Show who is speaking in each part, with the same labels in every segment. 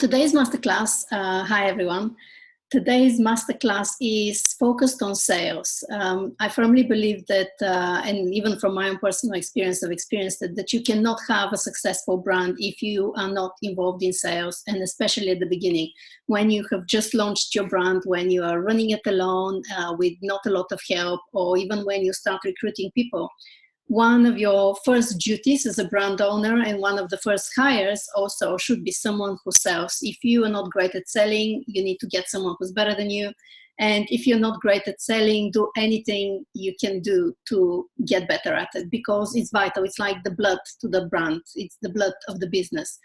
Speaker 1: Today's masterclass, hi everyone. Today's masterclass is focused on sales. I firmly believe that, and even from my own personal experience, I've experienced it, that you cannot have a successful brand if you are not involved in sales, and especially at the beginning, when you have just launched your brand, when you are running it alone with not a lot of help, or even when you start recruiting people. One of your first duties as a brand owner and one of the first hires also should be someone who sells. If you are not great at selling, you need to get someone who's better than you. And if you're not great at selling, do anything you can do to get better at it, because it's vital. It's like the blood to the brand. It's the blood of the business.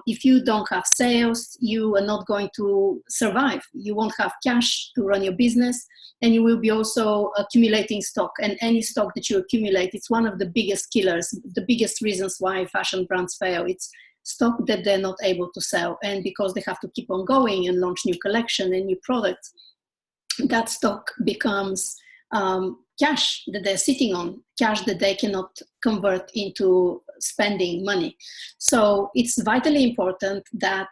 Speaker 1: If you don't have sales, you are not going to survive. You won't have cash to run your business, and you will be also accumulating stock. And any stock that you accumulate, it's one of the biggest killers, the biggest reasons why fashion brands fail. It's stock that they're not able to sell. And because they have to keep on going and launch new collection and new products, that stock becomes cash that they're sitting on, cash that they cannot convert into spending money. So it's vitally important that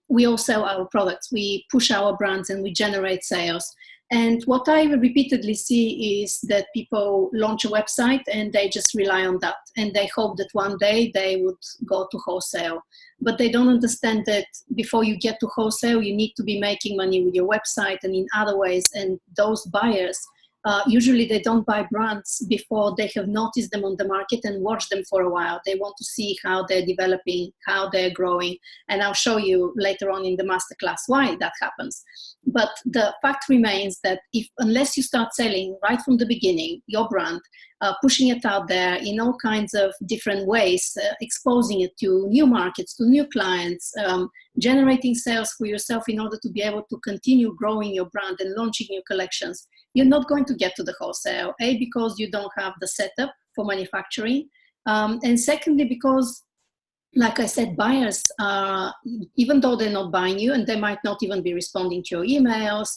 Speaker 1: we all sell our products, we push our brands, and we generate sales. And what I repeatedly see is that people launch a website and they just rely on that, and they hope that one day they would go to wholesale. But they don't understand that before you get to wholesale, you need to be making money with your website and in other ways. And those buyers, usually they don't buy brands before they have noticed them on the market and watched them for a while. They want to see how they're developing, how they're growing. And I'll show you later on in the masterclass why that happens. But the fact remains that unless you start selling right from the beginning, your brand, pushing it out there in all kinds of different ways, exposing it to new markets, to new clients, generating sales for yourself in order to be able to continue growing your brand and launching new collections, you're not going to get to the wholesale, because you don't have the setup for manufacturing, and secondly, because, like I said, buyers, even though they're not buying you, and they might not even be responding to your emails,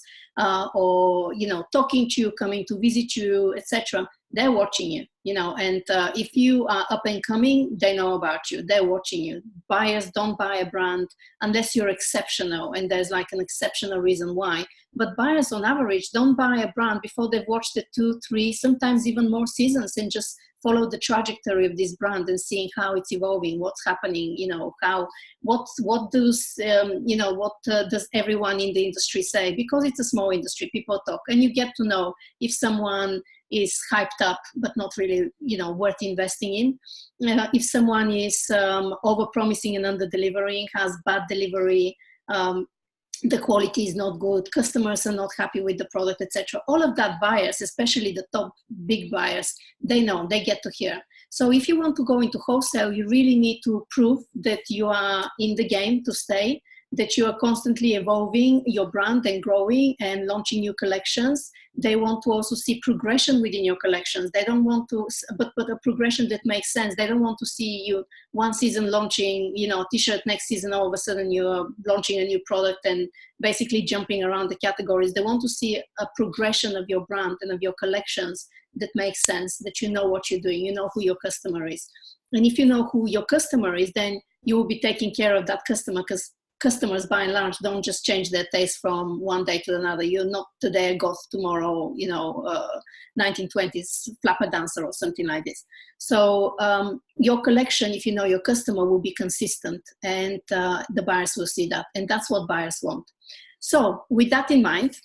Speaker 1: or talking to you, coming to visit you, etc., they're watching you, and if you are up and coming, they know about you, they're watching you. Buyers don't buy a brand unless you're exceptional, and there's like an exceptional reason why. But buyers on average don't buy a brand before they've watched it 2, 3, sometimes even more seasons, and just follow the trajectory of this brand and seeing how it's evolving, what's happening, what does everyone in the industry say? Because it's a small industry, people talk, and you get to know if someone is hyped up but not really, worth investing in. If someone is over-promising and under-delivering, has bad delivery, the quality is not good, customers are not happy with the product, etc. All of that, buyers, especially the top big buyers, they know, they get to hear. So if you want to go into wholesale, you really need to prove that you are in the game to stay, that you are constantly evolving your brand and growing and launching new collections. They want to also see progression within your collections. They don't want to, but a progression that makes sense. They don't want to see you one season launching, a t-shirt, next season all of a sudden you're launching a new product and basically jumping around the categories. They want to see a progression of your brand and of your collections that makes sense, that you know what you're doing, you know who your customer is. And if you know who your customer is, then you will be taking care of that customer, because customers, by and large, don't just change their taste from one day to another. You're not today a goth, tomorrow, 1920s flapper dancer or something like this. So your collection, if you know your customer, will be consistent, and the buyers will see that. And that's what buyers want. So with that in mind,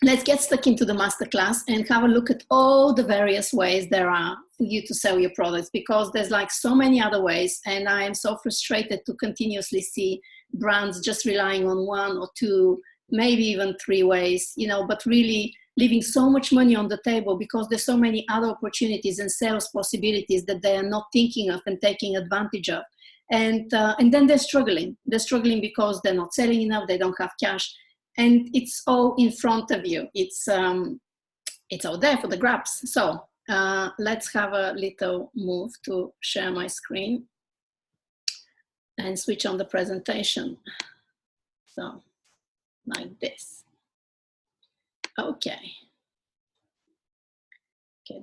Speaker 1: let's get stuck into the masterclass and have a look at all the various ways there are for you to sell your products, because there's like so many other ways. And I am so frustrated to continuously see brands just relying on 1 or 2, maybe even 3 ways, but really leaving so much money on the table because there's so many other opportunities and sales possibilities that they are not thinking of and taking advantage of. And then they're struggling. They're struggling because they're not selling enough, they don't have cash, and it's all in front of you. It's all there for the grabs. So let's have a little move to share my screen and switch on the presentation. So, like this. Okay,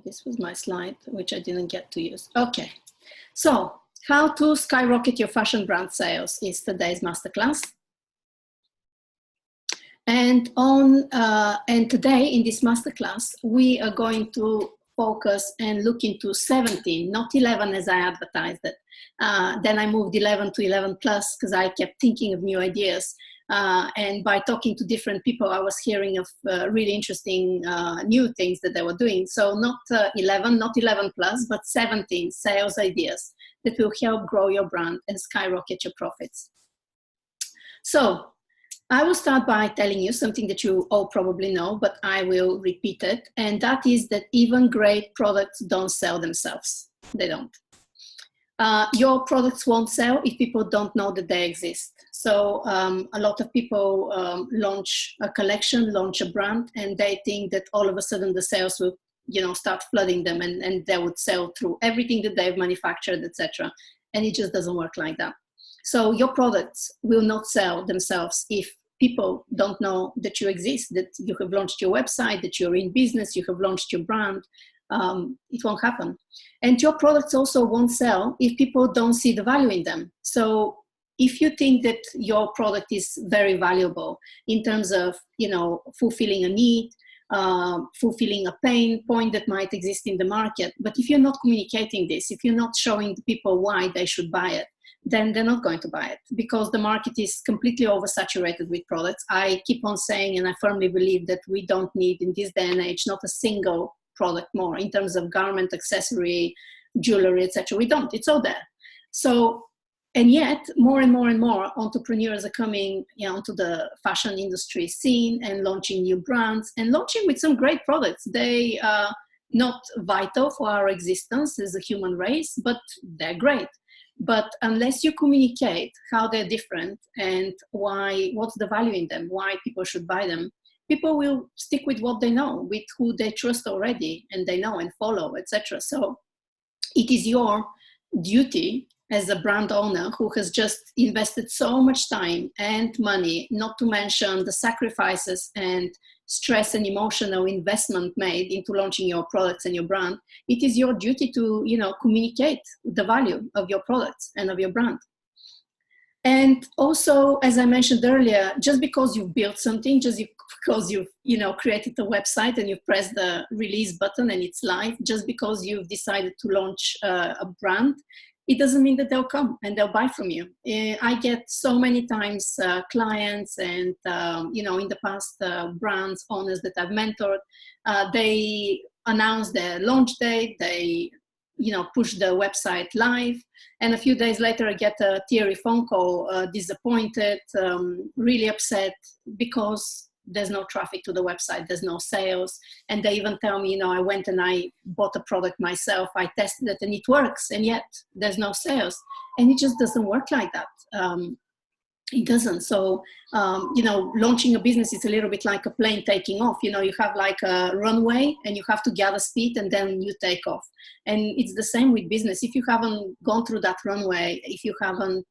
Speaker 1: this was my slide, which I didn't get to use. Okay, so How to skyrocket your fashion brand sales is today's masterclass. And today in this masterclass, we are going to focus and look into 17, not 11 as I advertised it. Then I moved 11 to 11 plus because I kept thinking of new ideas. And by talking to different people, I was hearing of really interesting new things that they were doing. So not 11, not 11 plus, but 17 sales ideas that will help grow your brand and skyrocket your profits. So I will start by telling you something that you all probably know, but I will repeat it. And that is that even great products don't sell themselves. They don't. Your products won't sell if people don't know that they exist. So a lot of people launch a collection, launch a brand, and they think that all of a sudden the sales will, start flooding them and they would sell through everything that they've manufactured, etc. And it just doesn't work like that. So your products will not sell themselves if people don't know that you exist, that you have launched your website, that you're in business, you have launched your brand. It won't happen. And your products also won't sell if people don't see the value in them. So if you think that your product is very valuable in terms of, fulfilling a need, fulfilling a pain point that might exist in the market, but if you're not communicating this, if you're not showing the people why they should buy it, then they're not going to buy it because the market is completely oversaturated with products. I keep on saying, and I firmly believe that we don't need in this day and age, not a single product more in terms of garment, accessory, jewelry, etc. We don't, it's all there. So, and yet more and more and more entrepreneurs are coming onto the fashion industry scene and launching new brands and launching with some great products. They are not vital for our existence as a human race, but they're great. But unless you communicate how they're different and why, what's the value in them, why people should buy them, people will stick with what they know, with who they trust already and they know and follow, etc. So it is your duty as a brand owner who has just invested so much time and money, not to mention the sacrifices and stress and emotional investment made into launching your products and your brand. It is your duty to, communicate the value of your products and of your brand. And also, as I mentioned earlier, just because you've built something, just because you've, created a website and you've pressed the release button and it's live, just because you've decided to launch a brand, it doesn't mean that they'll come and they'll buy from you. I get so many times clients and, in the past brands owners that I've mentored, they announce their launch date, they, push the website live. And a few days later, I get a teary phone call, disappointed, really upset because there's no traffic to the website, there's no sales. And they even tell me, I went and I bought a product myself, I tested it and it works, and yet there's no sales. And it just doesn't work like that. It doesn't. So, launching a business is a little bit like a plane taking off. You have like a runway and you have to gather speed and then you take off. And it's the same with business. If you haven't gone through that runway, if you haven't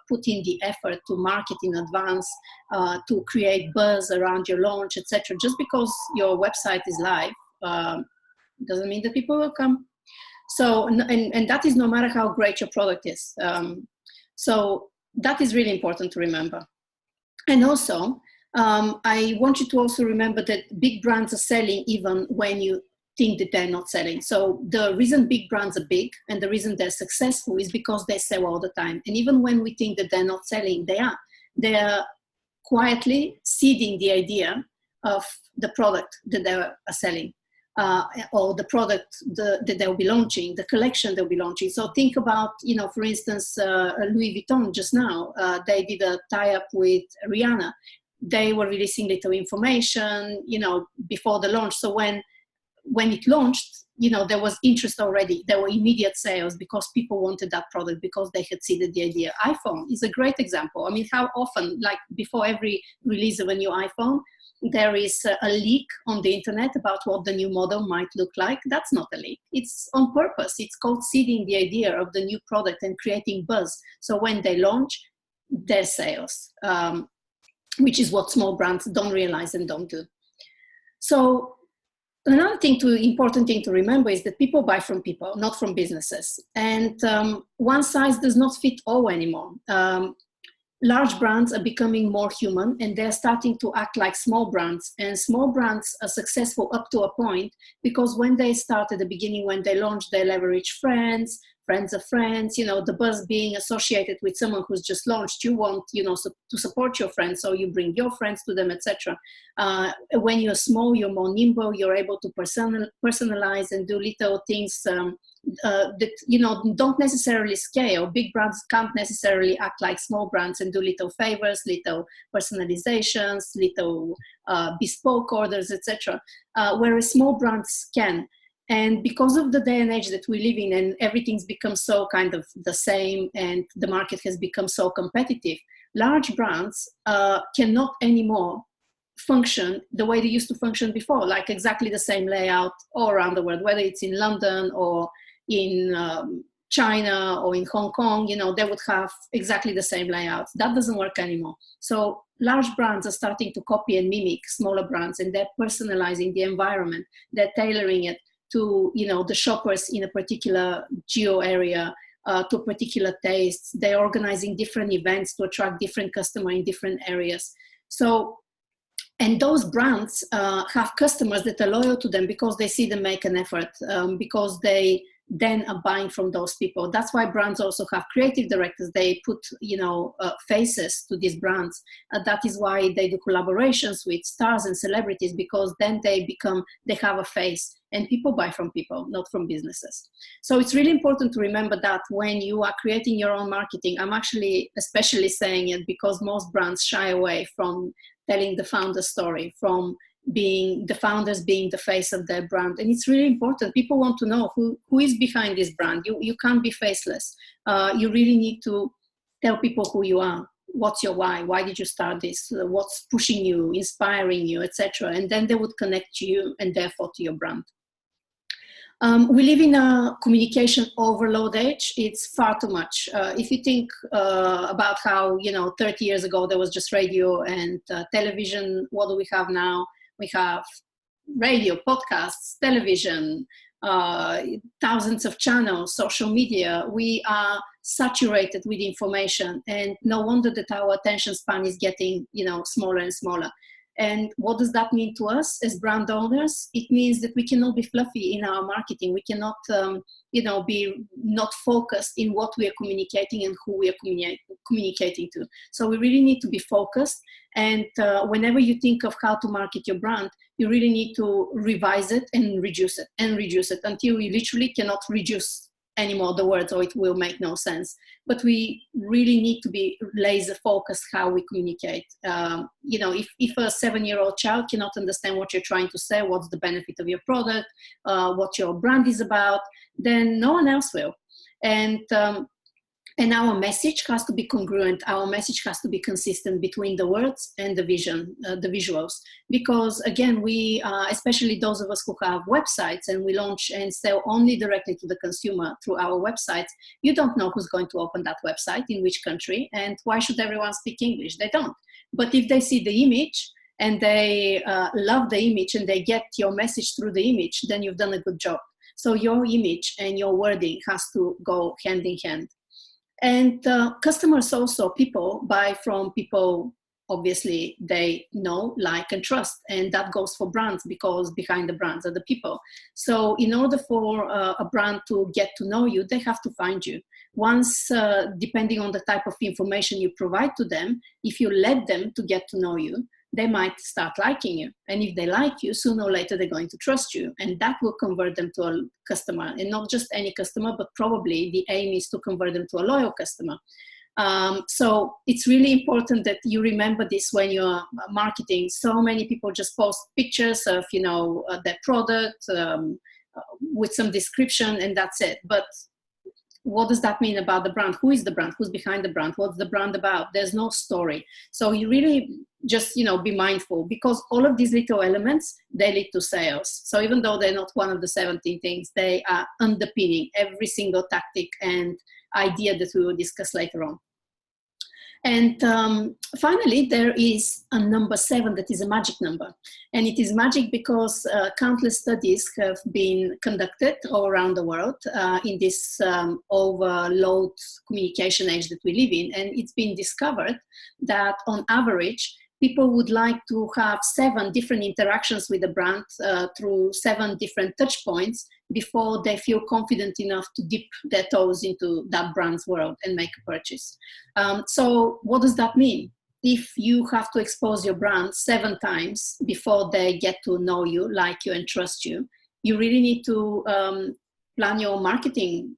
Speaker 1: put in the effort to market in advance, to create buzz around your launch, etc., just because your website is live, doesn't mean that people will come. So, and that is no matter how great your product is. So that is really important to remember. And also, I want you to also remember that big brands are selling even when you think that they're not selling. So the reason big brands are big and the reason they're successful is because they sell all the time. And even when we think that they're not selling, they are. They are quietly seeding the idea of the product that they are selling. Or the product that they'll be launching, the collection they'll be launching. So think about, for instance, Louis Vuitton just now, they did a tie-up with Rihanna. They were releasing little information, before the launch. So when it launched, there was interest already. There were immediate sales because people wanted that product because they had seeded the idea. iPhone is a great example. I mean, how often, like before every release of a new iPhone, there is a leak on the internet about what the new model might look like. That's not a leak. It's on purpose. It's called seeding the idea of the new product and creating buzz. So when they launch, their sales, which is what small brands don't realize and don't do. So Another important thing to remember is that people buy from people, not from businesses. And one size does not fit all anymore. Large brands are becoming more human, and they're starting to act like small brands. And small brands are successful up to a point, because when they start at the beginning, when they launch, they leverage friends of friends, the buzz being associated with someone who's just launched. You want, to support your friends, so you bring your friends to them, etc. When you're small, you're more nimble, you're able to personalize and do little things that don't necessarily scale. Big brands can't necessarily act like small brands and do little favors, little personalizations, little bespoke orders, etc. Whereas small brands can. And because of the day and age that we live in, and everything's become so kind of the same, and the market has become so competitive, large brands cannot anymore function the way they used to function before, like exactly the same layout all around the world, whether it's in London or in China or in Hong Kong. They would have exactly the same layouts. That doesn't work anymore. So large brands are starting to copy and mimic smaller brands, and they're personalizing the environment. They're tailoring it to the shoppers in a particular geo area, to a particular taste. They're organizing different events to attract different customers in different areas. So, and those brands have customers that are loyal to them because they see them make an effort, because they then are buying from those people. That's why brands also have creative directors. They put, faces to these brands. That is why they do collaborations with stars and celebrities, because then they have a face, and people buy from people, not from businesses. So it's really important to remember that when you are creating your own marketing. I'm actually especially saying it because most brands shy away from telling the founder story, from being the founders being the face of their brand. And it's really important. People want to know who is behind this brand. You can't be faceless. You really need to tell people who you are. What's your why did you start this, what's pushing you, inspiring you, etc. And then they would connect to you, and therefore to your brand. We live in a communication overload age. It's far too much. If you think about how 30 years ago there was just radio and television, what do we have now? We have radio, podcasts, television, thousands of channels, social media. We are saturated with information, and no wonder that our attention span is getting smaller and smaller. And what does that mean to us as brand owners? It means that we cannot be fluffy in our marketing. We cannot, be not focused in what we are communicating and who we are communicating to. So we really need to be focused. And whenever you think of how to market your brand, you really need to revise it and reduce it until you literally cannot reduce anymore the words, or it will make no sense. But we really need to be laser focused how we communicate. If a 7-year-old child cannot understand what you're trying to say, what's the benefit of your product, what your brand is about, then no one else will. And our message has to be congruent. Our message has to be consistent between the words and the vision, the visuals. Because again, we, especially those of us who have websites and we launch and sell only directly to the consumer through our websites, you don't know who's going to open that website, in which country, and why should everyone speak English? They don't. But if they see the image and they love the image and they get your message through the image, then you've done a good job. So your image and your wording has to go hand in hand. And customers also, people buy from people, obviously, they know, like, and trust. And that goes for brands, because behind the brands are the people. So in order for a brand to get to know you, they have to find you. Once, depending on the type of information you provide to them, if you let them to get to know you, they might start liking you. And if they like you, sooner or later, they're going to trust you. And that will convert them to a customer. And not just any customer, but probably the aim is to convert them to a loyal customer. So it's really important that you remember this when you're marketing. So many people just post pictures of, their product with some description, and that's it. But what does that mean about the brand? Who is the brand? Who's behind the brand? What's the brand about? There's no story. So you really just, be mindful, because all of these little elements, they lead to sales. So even though they're not one of the 17 things, they are underpinning every single tactic and idea that we will discuss later on. And finally, there is a number 7 that is a magic number. And it is magic because countless studies have been conducted all around the world in this overload communication age that we live in. And it's been discovered that on average, people would like to have 7 different interactions with the brand through 7 different touch points before they feel confident enough to dip their toes into that brand's world and make a purchase. So what does that mean? If you have to expose your brand 7 times before they get to know you, like you, and trust you, you really need to plan your marketing,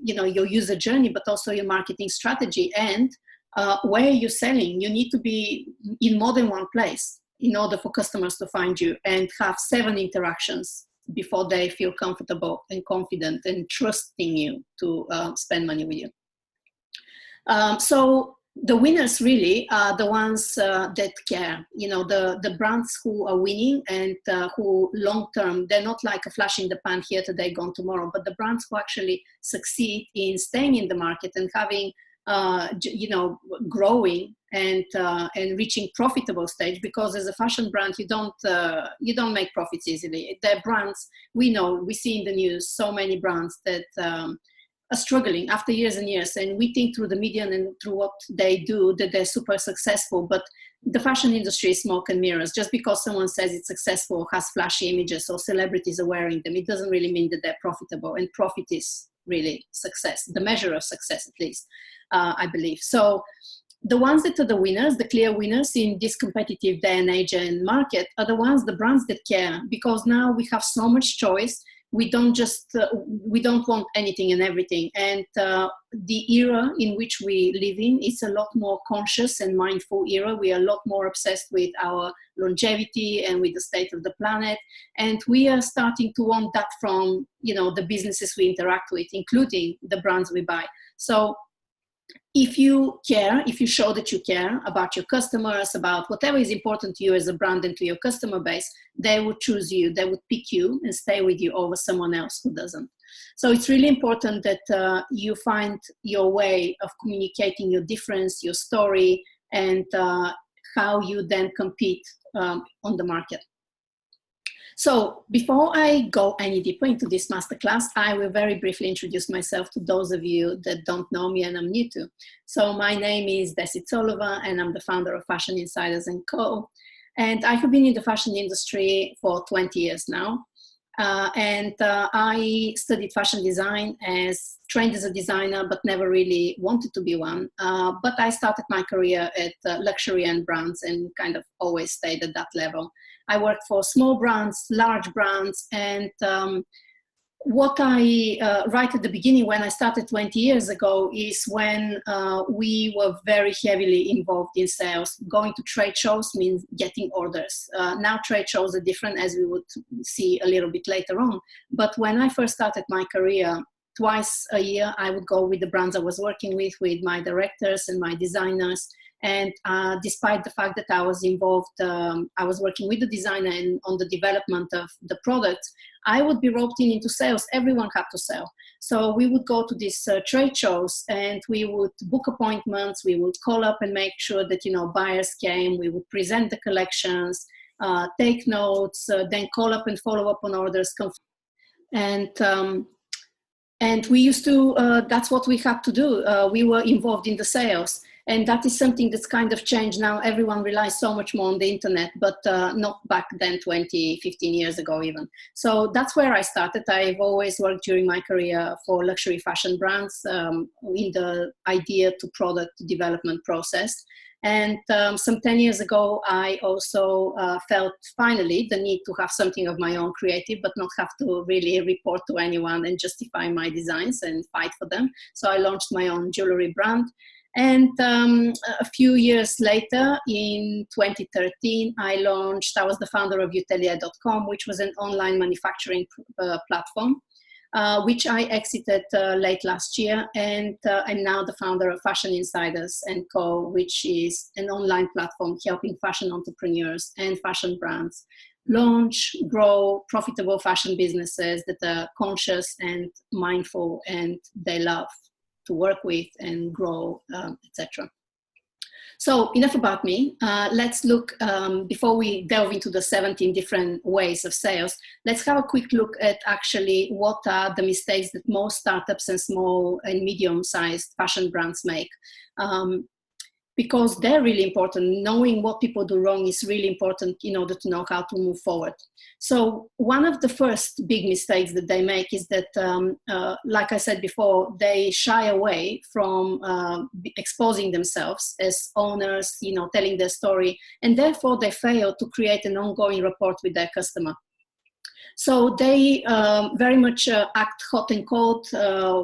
Speaker 1: your user journey, but also your marketing strategy. And where you're selling, you need to be in more than one place in order for customers to find you and have 7 interactions before they feel comfortable and confident and trusting you to spend money with you. So the winners really are the ones that care, the brands who are winning and who long-term, they're not like a flash in the pan here today, gone tomorrow, but the brands who actually succeed in staying in the market and having growing and reaching profitable stage, because as a fashion brand, you don't make profits easily. They're brands, we see in the news so many brands that are struggling after years and years, and we think through the media and through what they do that they're super successful, but the fashion industry is smoke and mirrors. Just because someone says it's successful, has flashy images, or celebrities are wearing them, it doesn't really mean that they're profitable, and profit is really success, the measure of success at least. I believe. So the ones that are the winners, the clear winners in this competitive day and age and market, are the brands that care, because now we have so much choice. We don't want anything and everything. And the era in which we live in is a lot more conscious and mindful era. We are a lot more obsessed with our longevity and with the state of the planet. And we are starting to want that from, the businesses we interact with, including the brands we buy. So if you care, if you show that you care about your customers, about whatever is important to you as a brand and to your customer base, they would choose you, they would pick you and stay with you over someone else who doesn't. So it's really important that you find your way of communicating your difference, your story, and how you then compete on the market. So before I go any deeper into this masterclass, I will very briefly introduce myself to those of you that don't know me and I'm new to. So my name is Desi Tsolova, and I'm the founder of Fashion Insiders & Co. And I have been in the fashion industry for 20 years now. I studied fashion design, trained as a designer, but never really wanted to be one. But I started my career at luxury and brands and kind of always stayed at that level. I worked for small brands, large brands, and what I, right at the beginning when I started 20 years ago, is when we were very heavily involved in sales. Going to trade shows means getting orders. Now trade shows are different, as we would see a little bit later on. But when I first started my career, twice a year, I would go with the brands I was working with my directors and my designers. And despite the fact that I was involved, I was working with the designer and on the development of the product, I would be roped into sales. Everyone had to sell. So we would go to these trade shows and we would book appointments. We would call up and make sure that, buyers came. We would present the collections, take notes, then call up and follow up on orders. And we used to, that's what we had to do. We were involved in the sales. And that is something that's kind of changed now. Everyone relies so much more on the internet, but not back then, 20, 15 years ago even. So that's where I started. I've always worked during my career for luxury fashion brands in the idea to product development process. And some 10 years ago, I also felt finally the need to have something of my own creative, but not have to really report to anyone and justify my designs and fight for them. So I launched my own jewelry brand. And a few years later, in 2013, I was the founder of Utelier.com, which was an online manufacturing platform, which I exited late last year. And I'm now the founder of Fashion Insiders & Co., which is an online platform helping fashion entrepreneurs and fashion brands launch, grow profitable fashion businesses that are conscious and mindful and they love to work with and grow, etc. So enough about me. Let's look, before we delve into the 17 different ways of sales, let's have a quick look at actually what are the mistakes that most startups and small and medium-sized fashion brands make. Because they're really important. Knowing what people do wrong is really important in order to know how to move forward. So one of the first big mistakes that they make is that, like I said before, they shy away from exposing themselves as owners, telling their story, and therefore they fail to create an ongoing rapport with their customer. So they very much act hot and cold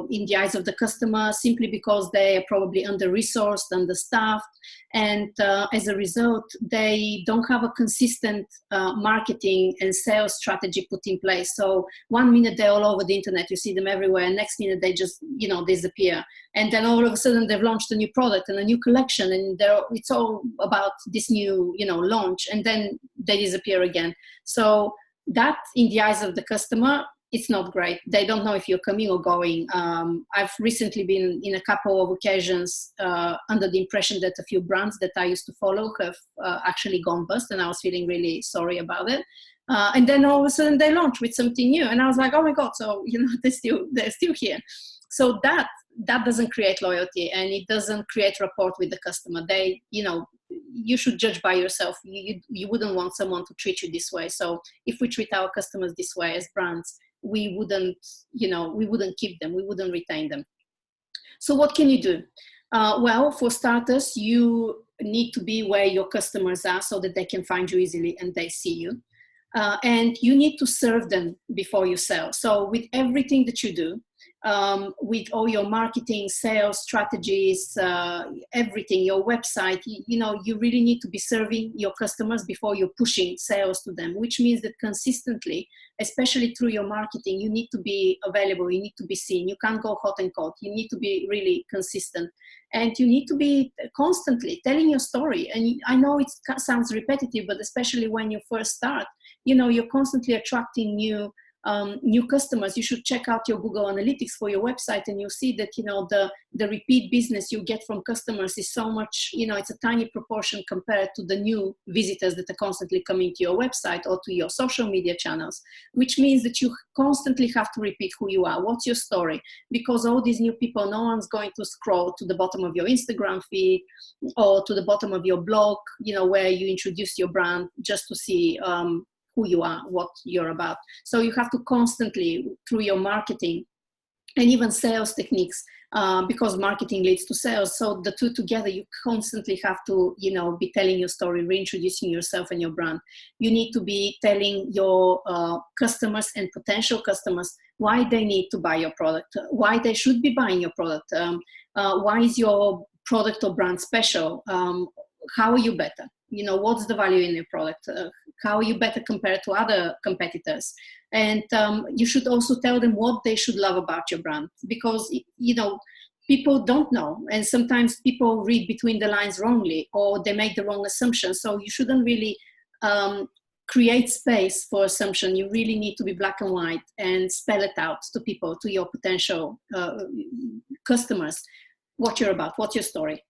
Speaker 1: in the eyes of the customer, simply because they are probably under-resourced, understaffed, and as a result, they don't have a consistent marketing and sales strategy put in place. So one minute they're all over the internet, you see them everywhere, and next minute they just disappear. And then all of a sudden they've launched a new product and a new collection, and it's all about this new launch, and then they disappear again. So that, in the eyes of the customer, it's not great. They don't know if you're coming or going. I've recently been in a couple of occasions under the impression that a few brands that I used to follow have actually gone bust, and I was feeling really sorry about it. And then all of a sudden they launch with something new, and I was like, oh my God, so they're still here. So that doesn't create loyalty, and it doesn't create rapport with the customer. You should judge by yourself. You wouldn't want someone to treat you this way. So if we treat our customers this way as brands, we wouldn't keep them, we wouldn't retain them. So what can you do? Well, for starters, you need to be where your customers are so that they can find you easily and they see you. And you need to serve them before you sell. So with everything that you do, with all your marketing, sales strategies, everything, your website, you really need to be serving your customers before you're pushing sales to them, which means that consistently, especially through your marketing, you need to be available, you need to be seen, you can't go hot and cold, you need to be really consistent, and you need to be constantly telling your story. And I know it sounds repetitive, but especially when you first start, you're constantly attracting new customers. You should check out your Google Analytics for your website, and you'll see that the repeat business you get from customers is so much, it's a tiny proportion compared to the new visitors that are constantly coming to your website or to your social media channels, which means that you constantly have to repeat who you are, what's your story, because all these new people, no one's going to scroll to the bottom of your Instagram feed or to the bottom of your blog, where you introduce your brand, just to see who you are, what you're about. So you have to constantly, through your marketing and even sales techniques, because marketing leads to sales. So the two together, you constantly have to, be telling your story, reintroducing yourself and your brand. You need to be telling your customers and potential customers why they need to buy your product, why they should be buying your product, why is your product or brand special, how are you better? What's the value in your product? How are you better compared to other competitors? And you should also tell them what they should love about your brand, because, people don't know. And sometimes people read between the lines wrongly, or they make the wrong assumptions. So you shouldn't really create space for assumption. You really need to be black and white and spell it out to people, to your potential customers, what you're about, what's your story.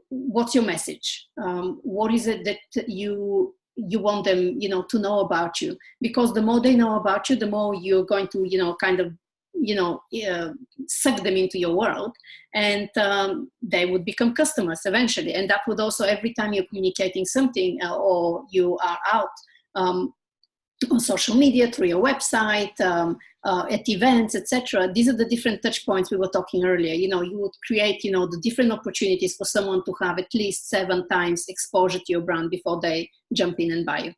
Speaker 1: What's your message? What is it that you want them, to know about you? Because the more they know about you, the more you're going to, suck them into your world, and they would become customers eventually. And that would also, every time you're communicating something or you are out on social media, through your website, at events, etc. These are the different touch points we were talking earlier. You would create, the different opportunities for someone to have at least 7 times exposure to your brand before they jump in and buy you.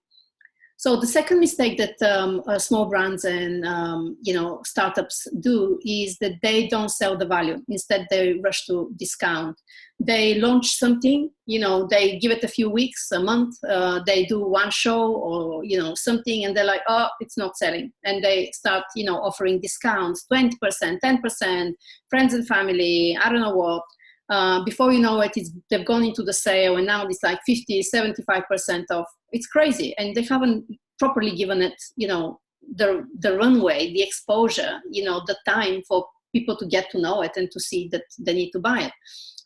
Speaker 1: So the second mistake that small brands and startups do is that they don't sell the value. Instead, they rush to discount. They launch something, they give it a few weeks, a month, they do one show or something, and they're like, oh, it's not selling, and they start offering discounts, 20%, 10%, friends and family, I don't know what. Before you know it, they've gone into the sale, and now it's like 50, 75% off. It's crazy, and they haven't properly given it, the runway, the exposure, the time for people to get to know it and to see that they need to buy it.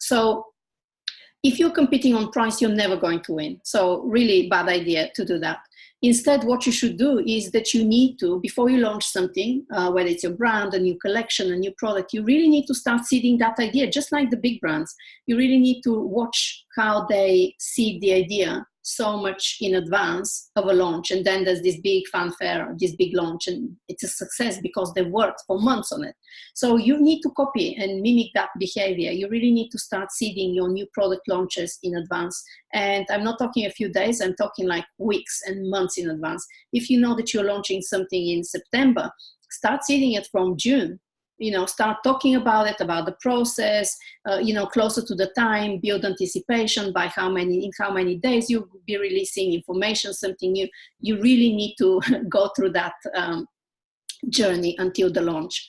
Speaker 1: So If you're competing on price, you're never going to win. So really bad idea to do that. Instead, what you should do is that you need to, before you launch something, whether it's your brand, a new collection, a new product, you really need to start seeding that idea, just like the big brands. You really need to watch how they seed the idea so much in advance of a launch. And then there's this big fanfare, this big launch, and it's a success because they worked for months on it. So you need to copy and mimic that behavior. You really need to start seeding your new product launches in advance. And I'm not talking a few days, I'm talking like weeks and months in advance. If you know that you're launching something in September, start seeding it from June. Start talking about it, about the process, closer to the time, build anticipation by in how many days you'll be releasing information, something new. You really need to go through that journey until the launch.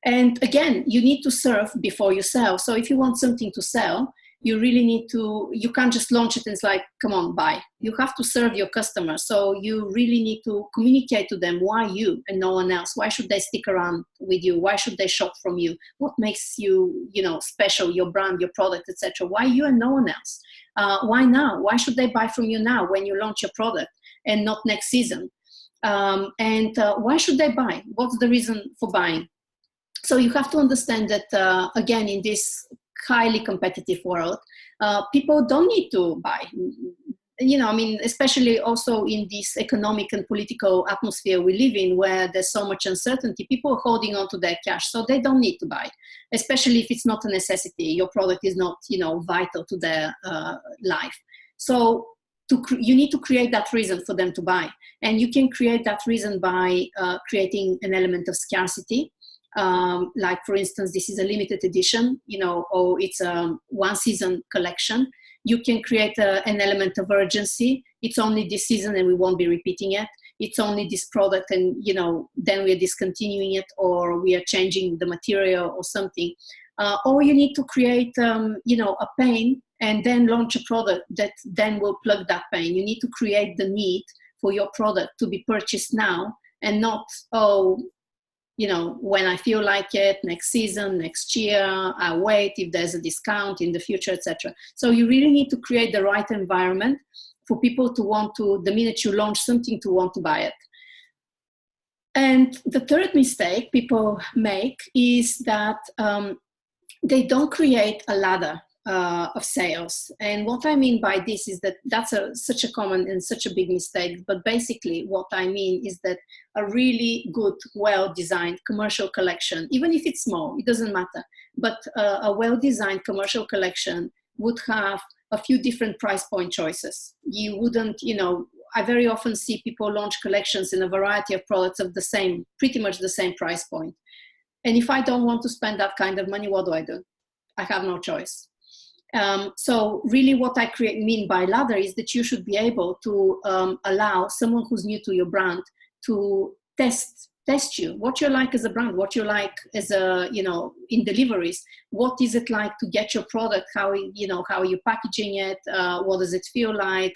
Speaker 1: And again, you need to serve before you sell. So if you want something to sell, you really need to, you can't just launch it and it's like, come on, buy. You have to serve your customers. So you really need to communicate to them why you and no one else. Why should they stick around with you? Why should they shop from you? What makes you, special, your brand, your product, etc. Why you and no one else? Why now? Why should they buy from you now when you launch your product and not next season? Why should they buy? What's the reason for buying? So you have to understand that, again, in this highly competitive world, people don't need to buy. Especially also in this economic and political atmosphere we live in, where there's so much uncertainty, people are holding on to their cash, so they don't need to buy, especially if it's not a necessity. Your product is not, vital to their life. So you need to create that reason for them to buy. And you can create that reason by creating an element of scarcity. Like, for instance, this is a limited edition, or it's a one season collection. You can create an element of urgency. It's only this season and we won't be repeating it. It's only this product and, then we're discontinuing it, or we are changing the material or something. Or you need to create, a pain and then launch a product that then will plug that pain. You need to create the need for your product to be purchased now and not, when I feel like it, next season, next year, I'll wait if there's a discount in the future, etc. So you really need to create the right environment for people to want to, the minute you launch something, to want to buy it. And the third mistake people make is that they don't create a ladder of sales. And what I mean by this is that that's such a common and such a big mistake. But basically what I mean is that a really good, well-designed commercial collection, even if it's small, it doesn't matter, but a well-designed commercial collection would have a few different price point choices. You wouldn't, I very often see people launch collections in a variety of products of pretty much the same price point. And if I don't want to spend that kind of money, what do? I have no choice. So really what I mean by ladder is that you should be able to allow someone who's new to your brand to test you, what you're like as a brand, what you're like as in deliveries. What is it like to get your product? How are you packaging it? What does it feel like?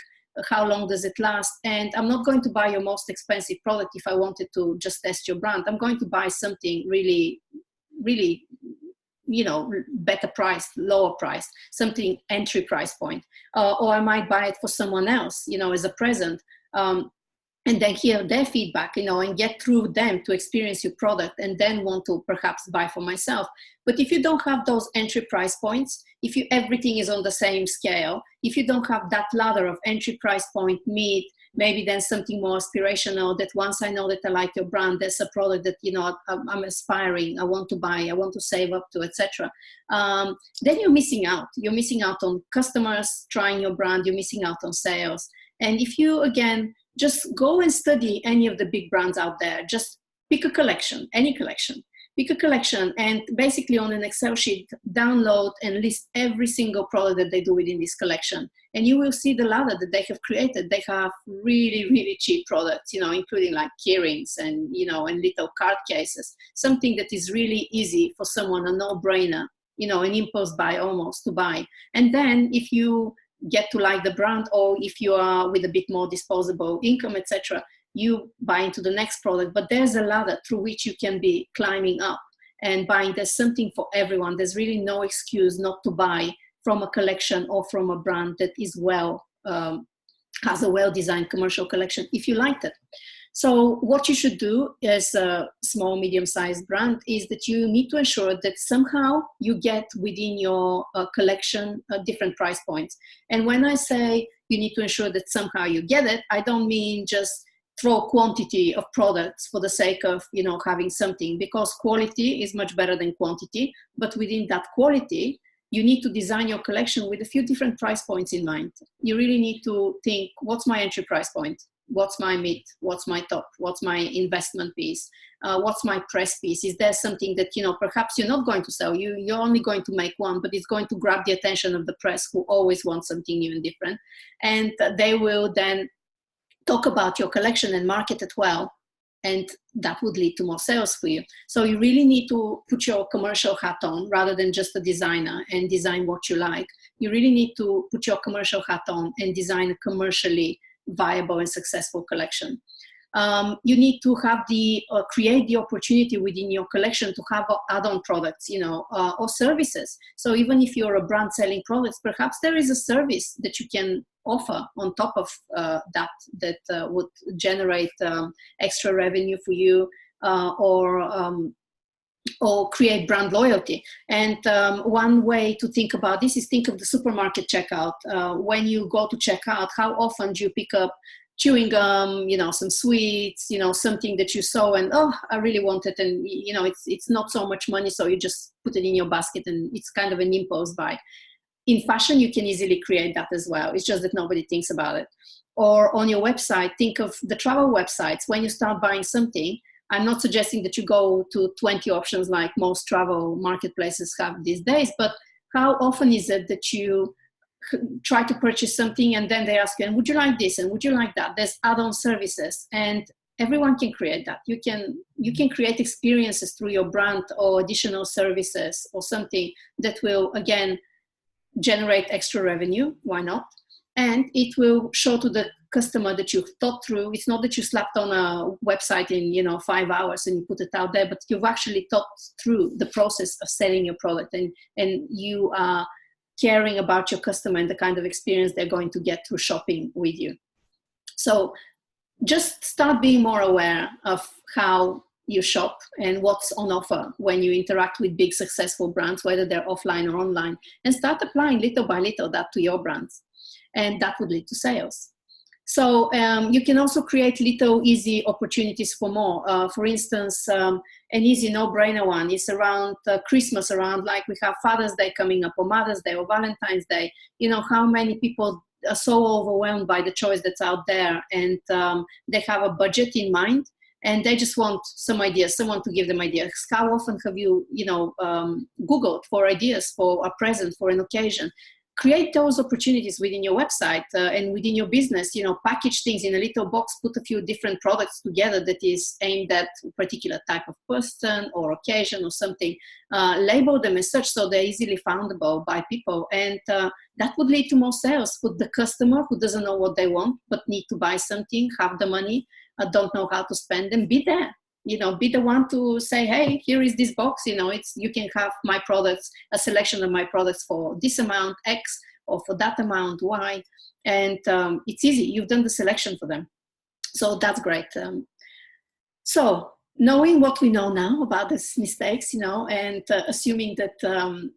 Speaker 1: How long does it last? And I'm not going to buy your most expensive product if I wanted to just test your brand. I'm going to buy something really, really, better priced, lower priced, something entry price point. Or I might buy it for someone else, as a present. And then hear their feedback, and get through them to experience your product and then want to perhaps buy for myself. But if you don't have those entry price points, if everything is on the same scale, if you don't have that ladder of entry price point, mid, maybe then something more aspirational, that once I know that I like your brand, there's a product that, I'm aspiring, I want to buy, I want to save up to, etc. Then you're missing out. You're missing out on customers trying your brand. You're missing out on sales. And if you, again, just go and study any of the big brands out there. Just pick a collection, any collection. Pick a collection and basically on an Excel sheet, download and list every single product that they do within this collection. And you will see the ladder that they have created. They have really, really cheap products, including like keyrings and, and little card cases. Something that is really easy for someone, a no-brainer, an impulse buy almost to buy. And then if you get to like the brand, or if you are with a bit more disposable income, etc., you buy into the next product. But there's a ladder through which you can be climbing up and buying. There's something for everyone. There's really no excuse not to buy from a collection or from a brand that is has a well-designed commercial collection if you liked it. So what you should do as a small, medium-sized brand is that you need to ensure that somehow you get within your collection different price points. And when I say you need to ensure that somehow you get it, I don't mean just throw quantity of products for the sake of, having something, because quality is much better than quantity. But within that quality, you need to design your collection with a few different price points in mind. You really need to think, what's my entry price point? What's my mid? What's my top? What's my investment piece? What's my press piece? Is there something that, perhaps you're not going to sell? You're only going to make one, but it's going to grab the attention of the press, who always want something new and different. And they will then talk about your collection and market it well. And that would lead to more sales for you. So you really need to put your commercial hat on rather than just a designer and design what you like. You really need to put your commercial hat on and design a commercially viable and successful collection. You need to have create the opportunity within your collection to have add-on products, or services. So even if you're a brand selling products, perhaps there is a service that you can offer on top of that would generate extra revenue for you, or create brand loyalty. And one way to think about this is think of the supermarket checkout. When you go to checkout, how often do you pick up chewing gum, some sweets, something that you saw and, oh, I really want it. And, it's not so much money, so you just put it in your basket and it's kind of an impulse buy. In fashion, you can easily create that as well. It's just that nobody thinks about it. Or on your website, think of the travel websites. When you start buying something, I'm not suggesting that you go to 20 options like most travel marketplaces have these days, but how often is it that you try to purchase something and then they ask you, and would you like this and would you like that? There's add-on services, and everyone can create that. You can create experiences through your brand or additional services or something that will, again, generate extra revenue. Why not? And it will show to the customer that you've thought through. It's not that you slapped on a website in 5 hours and you put it out there, but you've actually thought through the process of selling your product, and you are caring about your customer and the kind of experience they're going to get through shopping with you. So just start being more aware of how you shop and what's on offer when you interact with big successful brands, whether they're offline or online, and start applying little by little that to your brands, and that would lead to sales. So you can also create little easy opportunities for more. For instance, an easy no-brainer one is around Christmas, around like we have Father's Day coming up, or Mother's Day, or Valentine's Day. How many people are so overwhelmed by the choice that's out there, and they have a budget in mind, and they just want some ideas, someone to give them ideas. How often have you, Googled for ideas for a present, for an occasion? Create those opportunities within your website and within your business. Package things in a little box, put a few different products together that is aimed at a particular type of person or occasion or something. Label them as such so they're easily foundable by people, and that would lead to more sales. Put the customer who doesn't know what they want but need to buy something, have the money, don't know how to spend them, be there. Be the one to say, hey, here is this box, you can have my products, a selection of my products for this amount X, or for that amount Y, and it's easy. You've done the selection for them. So that's great. So knowing what we know now about these mistakes, and assuming that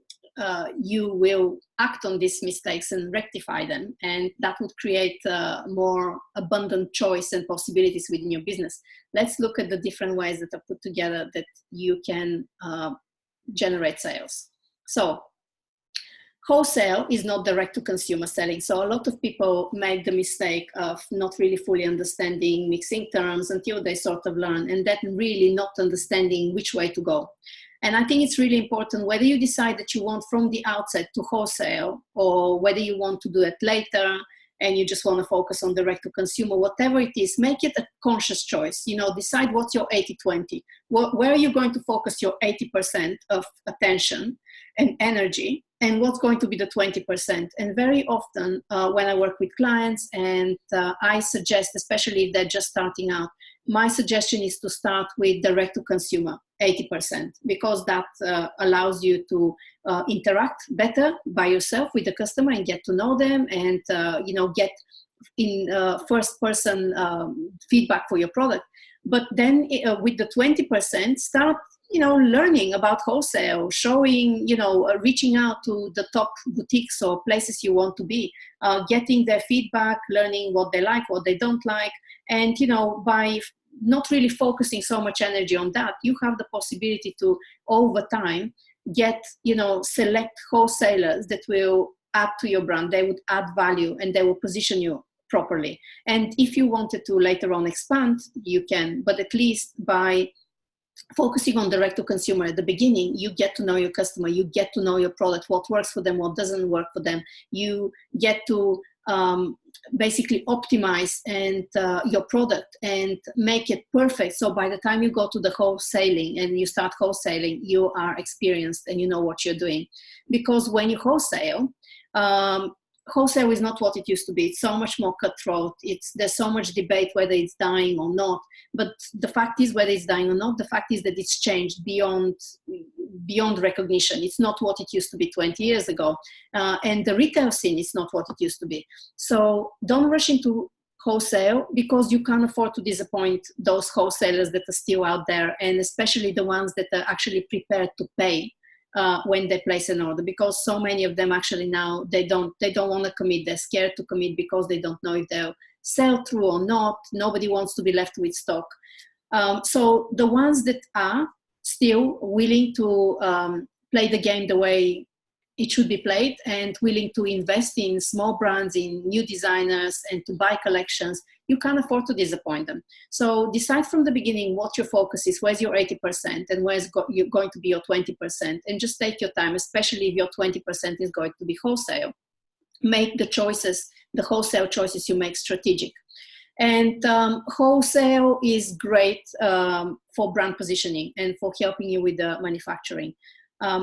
Speaker 1: you will act on these mistakes and rectify them, and that would create more abundant choice and possibilities within your business. Let's look at the different ways that are put together that you can generate sales. So wholesale is not direct to consumer selling. So a lot of people make the mistake of not really fully understanding mixing terms until they sort of learn, and then really not understanding which way to go. And I think it's really important, whether you decide that you want from the outset to wholesale, or whether you want to do it later and you just want to focus on direct to consumer, whatever it is, make it a conscious choice. Decide what's your 80-20. Where are you going to focus your 80% of attention and energy, and what's going to be the 20%. And very often when I work with clients, and I suggest, especially if they're just starting out, my suggestion is to start with direct to consumer, 80%, because that allows you to interact better by yourself with the customer and get to know them, and get in first person feedback for your product. But then with the 20%, start learning about wholesale, showing, reaching out to the top boutiques or places you want to be, getting their feedback, learning what they like, what they don't like. And, by not really focusing so much energy on that, you have the possibility to, over time, get, select wholesalers that will add to your brand. They would add value and they will position you properly. And if you wanted to later on expand, you can, but at least by focusing on direct to consumer at the beginning, you get to know your customer, you get to know your product, what works for them, what doesn't work for them. You get to basically optimize and your product and make it perfect. So by the time you go to the wholesaling and you start wholesaling, you are experienced and you know what you're doing. Because when you wholesale, wholesale is not what it used to be. It's so much more cutthroat. There's so much debate whether it's dying or not. But the fact is, whether it's dying or not, the fact is that it's changed beyond recognition. It's not what it used to be 20 years ago. And the retail scene is not what it used to be. So don't rush into wholesale, because you can't afford to disappoint those wholesalers that are still out there, and especially the ones that are actually prepared to pay when they place an order, because so many of them actually now they don't want to commit. They're scared to commit because they don't know if they'll sell through or not. Nobody wants to be left with stock. So the ones that are still willing to play the game the way it should be played, and willing to invest in small brands, in new designers, and to buy collections, you can't afford to disappoint them. So decide from the beginning what your focus is, where's your 80% and where's you're going to be your 20%, and just take your time, especially if your 20% is going to be wholesale. Make the choices, the wholesale choices you make, strategic. And wholesale is great for brand positioning and for helping you with the manufacturing.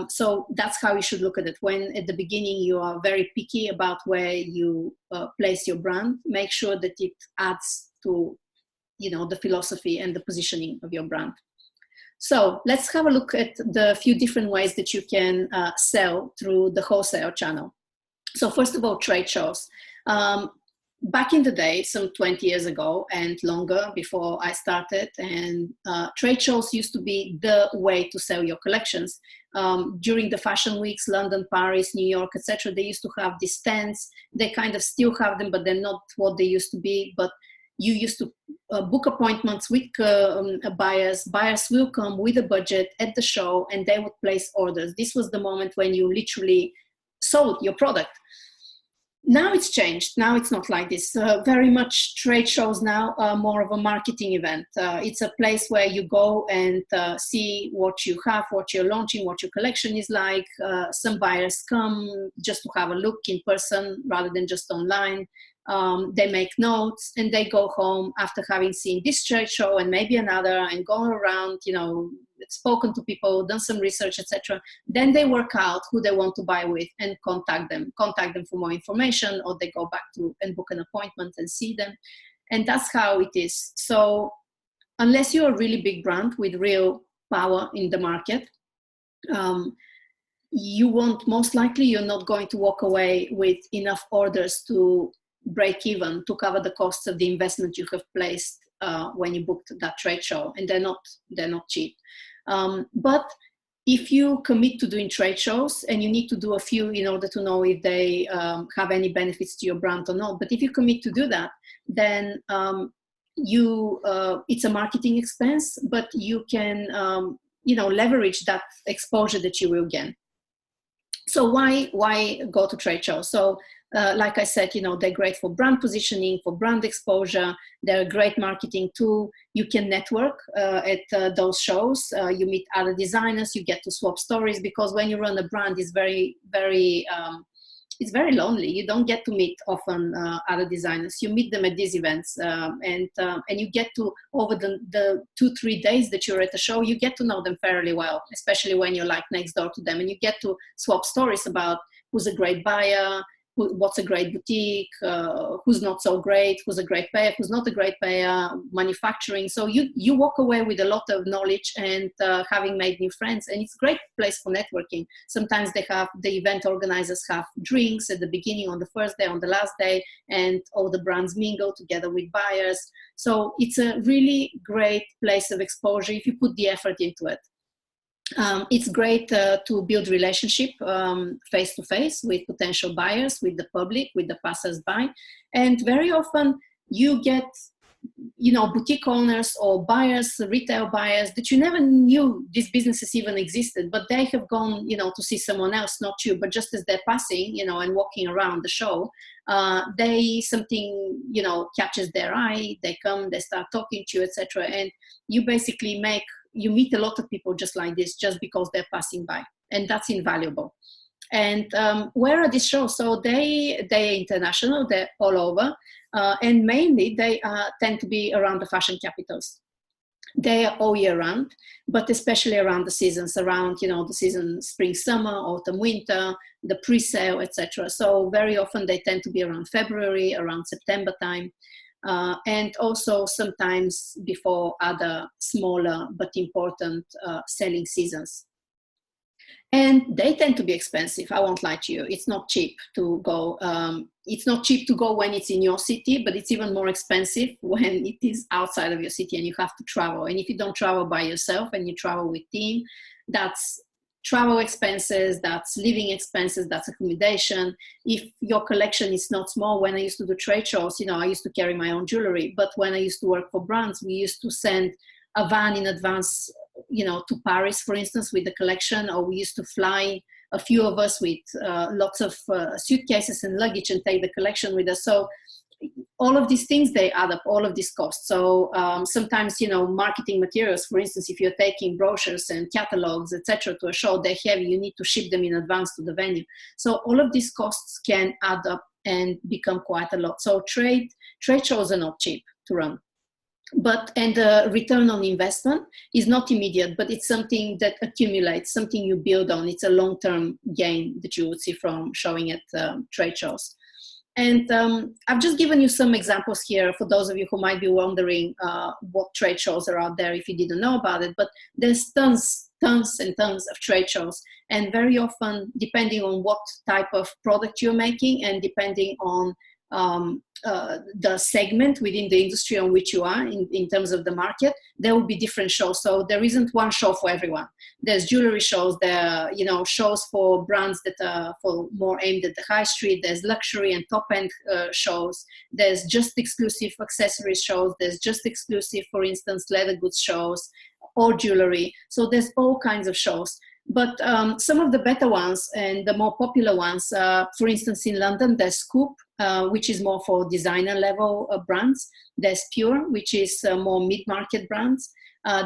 Speaker 1: So that's how you should look at it. When at the beginning you are very picky about where you place your brand, make sure that it adds to, the philosophy and the positioning of your brand. So let's have a look at the few different ways that you can sell through the wholesale channel. So first of all, trade shows. Back in the day, some 20 years ago and longer before I started, and trade shows used to be the way to sell your collections. During the fashion weeks, London, Paris, New York, etc., they used to have these stands. They kind of still have them, but they're not what they used to be. But you used to book appointments with buyers. Buyers will come with a budget at the show, and they would place orders. This was the moment when you literally sold your product. Now it's changed. Now it's not like this. Very much trade shows now are more of a marketing event. It's a place where you go and see what you have, what you're launching, what your collection is like. Some buyers come just to have a look in person rather than just online. They make notes and they go home after having seen this trade show and maybe another, and gone around, spoken to people, done some research, etc. Then they work out who they want to buy with and contact them for more information, or they go back to and book an appointment and see them. And that's how it is. So unless you're a really big brand with real power in the market, most likely you're not going to walk away with enough orders to break even, to cover the costs of the investment you have placed when you booked that trade show, and they're not cheap. But if you commit to doing trade shows, and you need to do a few in order to know if they have any benefits to your brand or not, but if you commit to do that, then it's a marketing expense, but you can leverage that exposure that you will gain. So why go to trade shows? So like I said, they're great for brand positioning, for brand exposure. They're a great marketing tool. You can network at those shows. You meet other designers. You get to swap stories, because when you run a brand, it's very, very, it's very lonely. You don't get to meet often other designers. You meet them at these events, and you get to, over the 2-3 days that you're at the show, you get to know them fairly well, especially when you're like next door to them, and you get to swap stories about who's a great buyer, what's a great boutique, who's not so great, who's a great payer, who's not a great payer, manufacturing. So you walk away with a lot of knowledge and having made new friends, and it's a great place for networking. Sometimes the event organizers have drinks at the beginning, on the first day, on the last day, and all the brands mingle together with buyers. So it's a really great place of exposure if you put the effort into it. It's great to build relationship face-to-face with potential buyers, with the public, with the passers-by. And very often you get, boutique owners or buyers, retail buyers that you never knew these businesses even existed, but they have gone, to see someone else, not you, but just as they're passing, and walking around the show, something, catches their eye, they come, they start talking to you, etc. And you basically you meet a lot of people just like this, just because they're passing by, and that's invaluable. And where are these shows? So they're international, they're all over, and mainly they tend to be around the fashion capitals. They are all year round, but especially around the seasons, around the season spring, summer, autumn, winter, the pre-sale, etc. So very often they tend to be around February, around September time. And also sometimes before other smaller but important selling seasons. And they tend to be expensive. I won't lie to you. It's not cheap to go. It's not cheap to go when it's in your city, but it's even more expensive when it is outside of your city and you have to travel. And if you don't travel by yourself and you travel with team, that's travel expenses, that's living expenses, that's accommodation. If your collection is not small, when I used to do trade shows, I used to carry my own jewelry. But when I used to work for brands, we used to send a van in advance, to Paris, for instance, with the collection, or we used to fly a few of us with lots of suitcases and luggage and take the collection with us. So all of these things, they add up, all of these costs. So sometimes, marketing materials, for instance, if you're taking brochures and catalogs, etc., to a show, they're heavy. You need to ship them in advance to the venue. So all of these costs can add up and become quite a lot. So trade shows are not cheap to run. And the return on investment is not immediate, but it's something that accumulates, something you build on. It's a long-term gain that you would see from showing at trade shows. And I've just given you some examples here for those of you who might be wondering what trade shows are out there if you didn't know about it. But there's tons and tons of trade shows. And very often, depending on what type of product you're making and depending on the segment within the industry on which you are in terms of the market, there will be different shows. So there isn't one show for everyone. There's jewelry shows, there are shows for brands that are more aimed at the high street. There's luxury and top end shows. There's just exclusive accessories shows. There's just exclusive, for instance, leather goods shows or jewelry. So there's all kinds of shows. But some of the better ones and the more popular ones, for instance, in London, there's Scoop, which is more for designer level brands. There's Pure, which is more mid-market brands.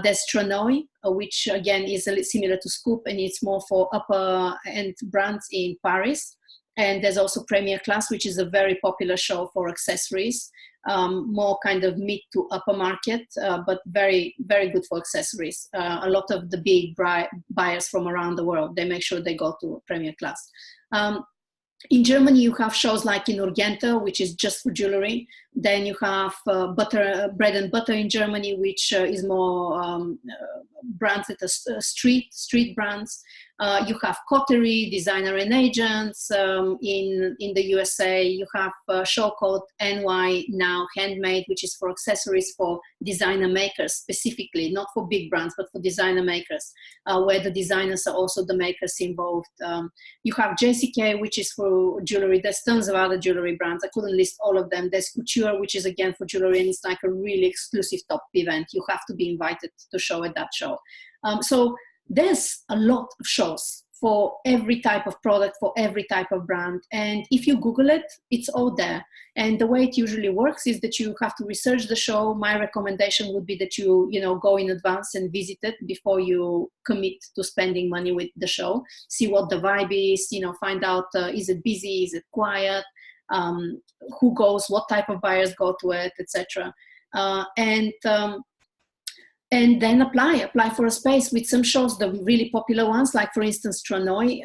Speaker 1: There's Tranoï, which again is a little similar to Scoop, and it's more for upper end brands in Paris. And there's also Premier Class, which is a very popular show for accessories, more kind of mid to upper market, but very, very good for accessories. A lot of the big buyers from around the world, they make sure they go to Premier Class. In Germany, you have shows like in Urgente, which is just for jewelry. Then you have Bread and Butter in Germany, which is more brands that are street brands. You have Coterie, Designer and Agents. In the USA, you have a show called NY Now Handmade, which is for accessories for designer makers specifically, not for big brands, but for designer makers, where the designers are also the makers involved. You have JCK, which is for jewelry. There's tons of other jewelry brands. I couldn't list all of them. There's Couture, which is again for jewelry, and it's like a really exclusive top event. You have to be invited to show at that show. So there's a lot of shows for every type of product, for every type of brand. And if you Google it, it's all there. And the way it usually works is that you have to research the show. My recommendation would be that you go in advance and visit it before you commit to spending money with the show. See what the vibe is, find out, is it busy, is it quiet, who goes, what type of buyers go to it, etc. And then apply for a space with some shows, the really popular ones, like for instance, Tranoï.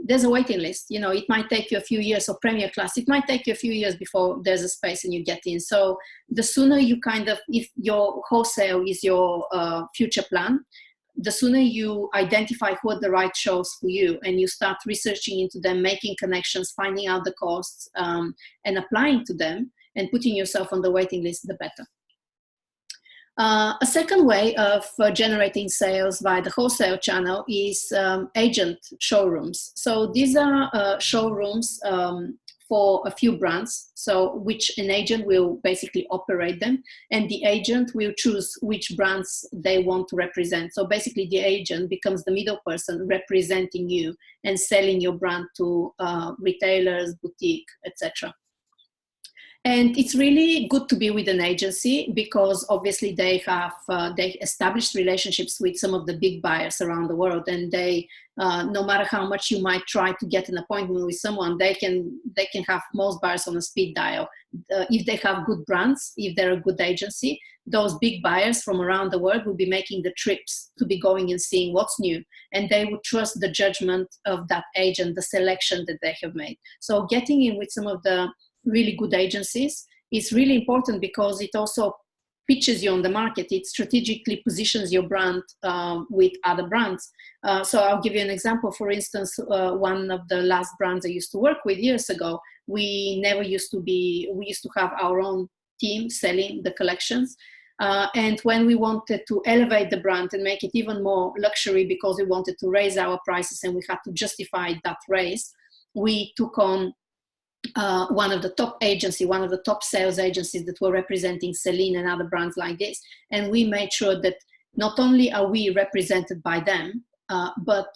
Speaker 1: there's a waiting list. You know, it might take you a few years, or Premier Class, it might take you a few years before there's a space and you get in. So the sooner you kind of, if your wholesale is your future plan, the sooner you identify who are the right shows for you and you start researching into them, making connections, finding out the costs, and applying to them and putting yourself on the waiting list, the better. A second way of generating sales via the wholesale channel is agent showrooms. So these are showrooms for a few brands, so which an agent will basically operate them, and the agent will choose which brands they want to represent. So basically the agent becomes the middle person representing you and selling your brand to retailers, boutique, etc. And it's really good to be with an agency because obviously they have they established relationships with some of the big buyers around the world, and they no matter how much you might try to get an appointment with someone, they can have most buyers on a speed dial. If they have good brands, if they're a good agency, those big buyers from around the world will be making the trips to be going and seeing what's new, and they would trust the judgment of that agent, the selection that they have made. So getting in with some of the really good agencies is really important because it also pitches you on the market. It strategically positions your brand with other brands. So I'll give you an example. For instance, one of the last brands I used to work with years ago, we used to have our own team selling the collections. And when we wanted to elevate the brand and make it even more luxury because we wanted to raise our prices and we had to justify that raise, we took on one of the top sales agencies that were representing Celine and other brands like this. And we made sure that not only are we represented by them, but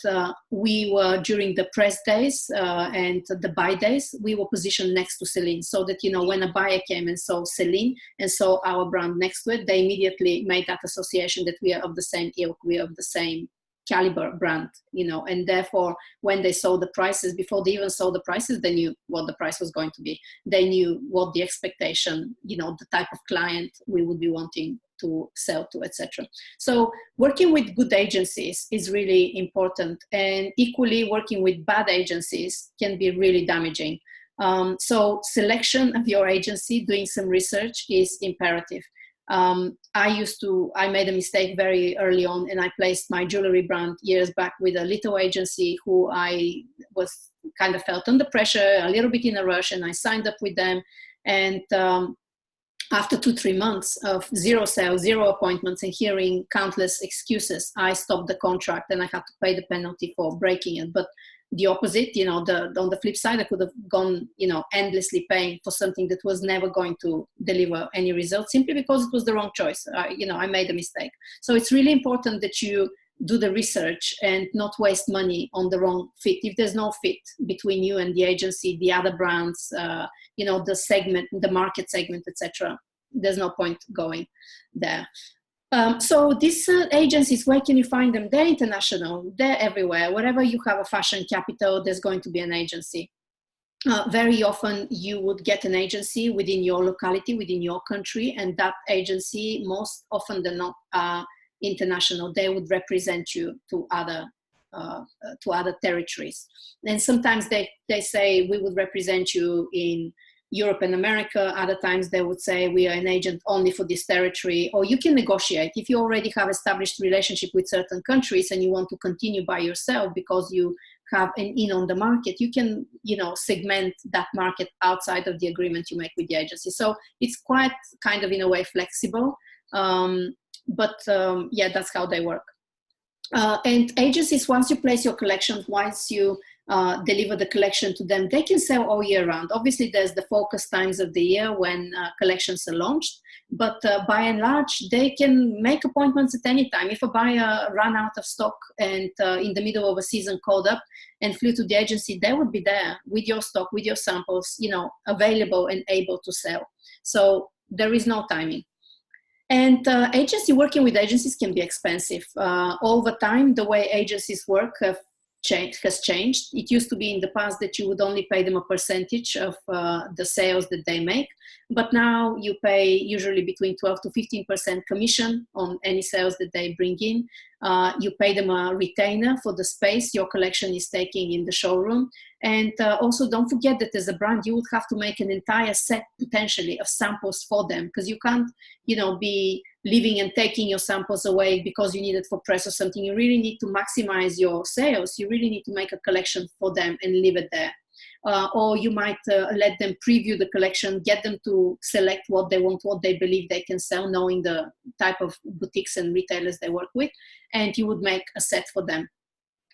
Speaker 1: we were, during the press days and the buy days, we were positioned next to Celine, so that, you know, when a buyer came and saw Celine and saw our brand next to it, they immediately made that association that we are of the same ilk, we are of the same caliber brand, you know, and therefore when they saw the prices, before they even saw the prices, they knew what the price was going to be. They knew what the expectation, you know, the type of client we would be wanting to sell to, etc. So working with good agencies is really important, and equally working with bad agencies can be really damaging. So selection of your agency, doing some research is imperative. I made a mistake very early on, and I placed my jewelry brand years back with a little agency who I was kind of felt under pressure, a little bit in a rush, and I signed up with them. And after 2-3 months of zero sales, zero appointments, and hearing countless excuses, I stopped the contract and I had to pay the penalty for breaking it. But the opposite, you know, on the flip side, I could have gone, you know, endlessly paying for something that was never going to deliver any results simply because it was the wrong choice. You know, I made a mistake. So it's really important that you do the research and not waste money on the wrong fit. If there's no fit between you and the agency, the other brands, you know, the segment, the market segment, etc., there's no point going there. So these agencies, where can you find them? They're international, they're everywhere. Wherever you have a fashion capital, there's going to be an agency. Very often you would get an agency within your locality, within your country, and that agency, most often than not, are international. They would represent you to other territories. And sometimes they say, we would represent you in Europe and America. Other times they would say, we are an agent only for this territory. Or you can negotiate. If you already have established relationship with certain countries and you want to continue by yourself because you have an in on the market, you can, you know, segment that market outside of the agreement you make with the agency. So it's quite kind of, in a way, flexible. But yeah, that's how they work. And agencies, once you place your collection, once you deliver the collection to them, they can sell all year round. Obviously, there's the focus times of the year when collections are launched, but by and large, they can make appointments at any time. If a buyer ran out of stock and in the middle of a season called up and flew to the agency, they would be there with your stock, with your samples, you know, available and able to sell. So there is no timing. And working with agencies can be expensive. Over time, the way agencies work have has changed. It used to be in the past that you would only pay them a percentage of the sales that they make, but now you pay usually between 12 to 15% commission on any sales that they bring in. You pay them a retainer for the space your collection is taking in the showroom. And also don't forget that as a brand, you would have to make an entire set potentially of samples for them, because you can't, be leaving and taking your samples away because you need it for press or something. You really need to maximize your sales. You really need to make a collection for them and leave it there. Or you might let them preview the collection, get them to select what they want, what they believe they can sell, knowing the type of boutiques and retailers they work with, and you would make a set for them.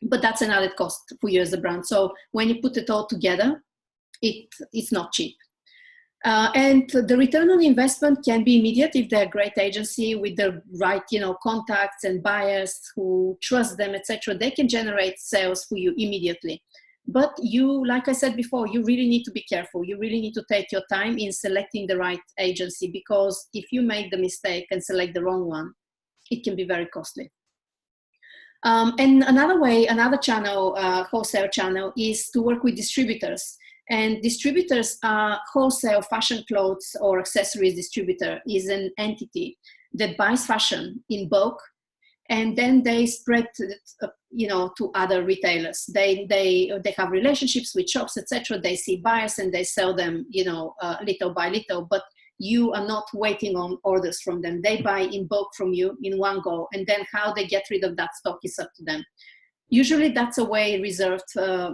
Speaker 1: But that's an added cost for you as a brand. So when you put it all together, it's not cheap. And the return on investment can be immediate if they're a great agency with the right, contacts and buyers who trust them, etc. They can generate sales for you immediately. But you, like I said before, you really need to be careful. You really need to take your time in selecting the right agency, because if you make the mistake and select the wrong one, it can be very costly. And another channel, wholesale channel, is to work with distributors. And distributors are wholesale fashion clothes or accessories distributor is an entity that buys fashion in bulk, and then they spread it, to other retailers. They have relationships with shops, etc. They see buyers and they sell them, little by little. But you are not waiting on orders from them. They buy in bulk from you in one go, and then how they get rid of that stock is up to them. Usually that's a way reserved,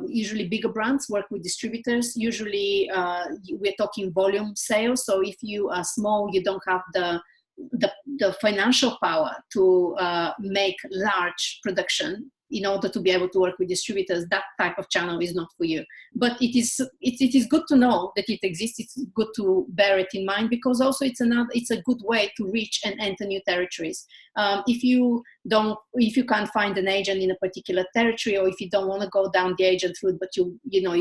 Speaker 1: usually bigger brands work with distributors. Usually we're talking volume sales. So if you are small, you don't have the financial power to make large production in order to be able to work with distributors. That type of channel is not for you. But it is good to know that it exists. It's good to bear it in mind, because also it's a good way to reach and enter new territories. If you can't find an agent in a particular territory, or if you don't want to go down the agent route, but you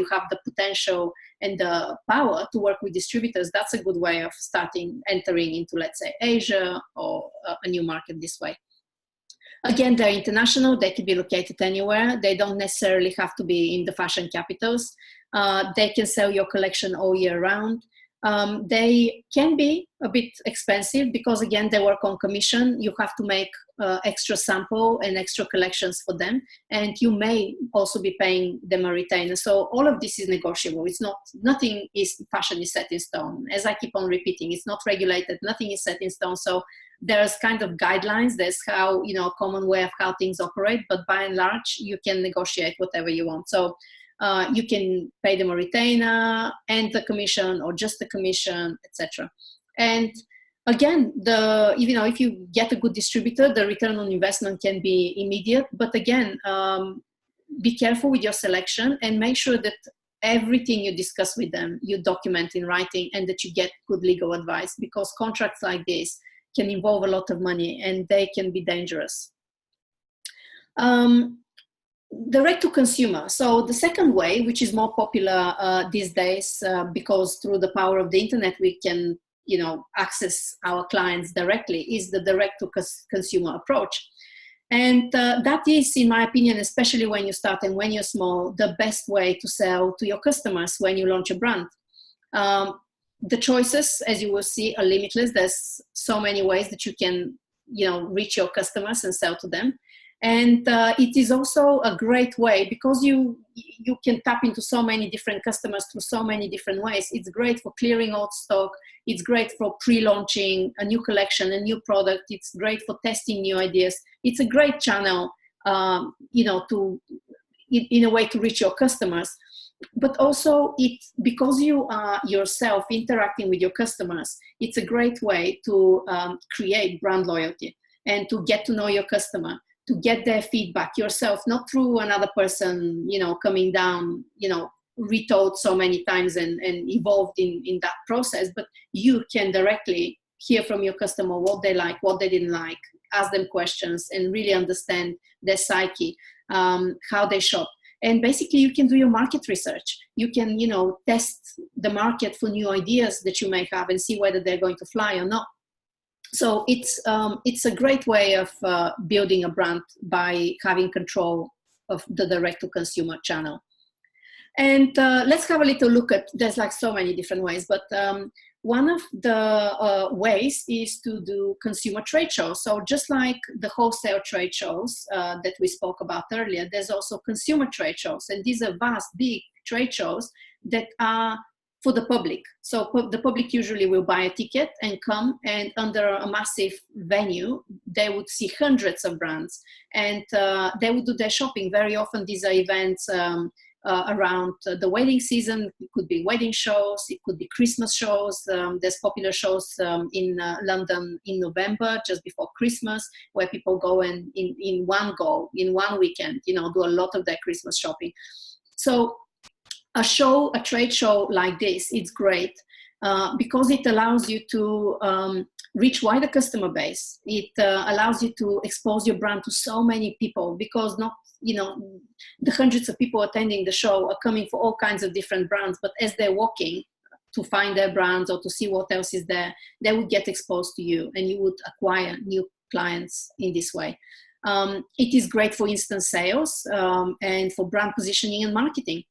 Speaker 1: have the potential and the power to work with distributors, that's a good way of entering into, let's say, Asia or a new market this way. Again, they're international. They can be located anywhere. They don't necessarily have to be in the fashion capitals. They can sell your collection all year round. They can be a bit expensive because, again, they work on commission. You have to make extra sample and extra collections for them. And you may also be paying them a retainer. So all of this is negotiable. Nothing is fashion is set in stone. As I keep on repeating, it's not regulated. Nothing is set in stone. So there's kind of guidelines. There's how, a common way of how things operate. But by and large, you can negotiate whatever you want. So you can pay them a retainer and the commission, or just the commission, etc. And again, if you get a good distributor, the return on investment can be immediate. But again, be careful with your selection and make sure that everything you discuss with them, you document in writing, and that you get good legal advice, because contracts like this can involve a lot of money and they can be dangerous. Direct to consumer. So the second way, which is more popular these days, because through the power of the internet we can, access our clients directly, is the direct to consumer approach. And that is, in my opinion, especially when you start and when you're small, the best way to sell to your customers when you launch a brand. The choices, as you will see, are limitless. There's so many ways that you can, reach your customers and sell to them. And it is also a great way, because you can tap into so many different customers through so many different ways. It's great for clearing old stock. It's great for pre-launching a new collection, a new product. It's great for testing new ideas. It's a great channel, in a way to reach your customers. But also, because you are yourself interacting with your customers, it's a great way to create brand loyalty and to get to know your customer, to get their feedback yourself, not through another person, coming down, retold so many times and evolved in that process, but you can directly hear from your customer what they like, what they didn't like, ask them questions, and really understand their psyche, how they shop. And basically you can do your market research. You can, test the market for new ideas that you may have and see whether they're going to fly or not. So it's a great way of building a brand by having control of the direct-to-consumer channel. And let's have a little look at, there's like so many different ways, but one of the ways is to do consumer trade shows. So just like the wholesale trade shows that we spoke about earlier, there's also consumer trade shows. And these are vast, big trade shows that are for the public. So the public usually will buy a ticket and come, and under a massive venue, they would see hundreds of brands, and they would do their shopping. Very often these are events around the wedding season. It could be wedding shows, it could be Christmas shows. There's popular shows in London in November, just before Christmas, where people go and in one weekend, you know, do a lot of their Christmas shopping. So a trade show like this, it's great because it allows you to reach wider customer base. It allows you to expose your brand to so many people, because not, you know, the hundreds of people attending the show are coming for all kinds of different brands, but as they're walking to find their brands or to see what else is there, they would get exposed to you, and you would acquire new clients in this way. It is great for instant sales and for brand positioning and marketing.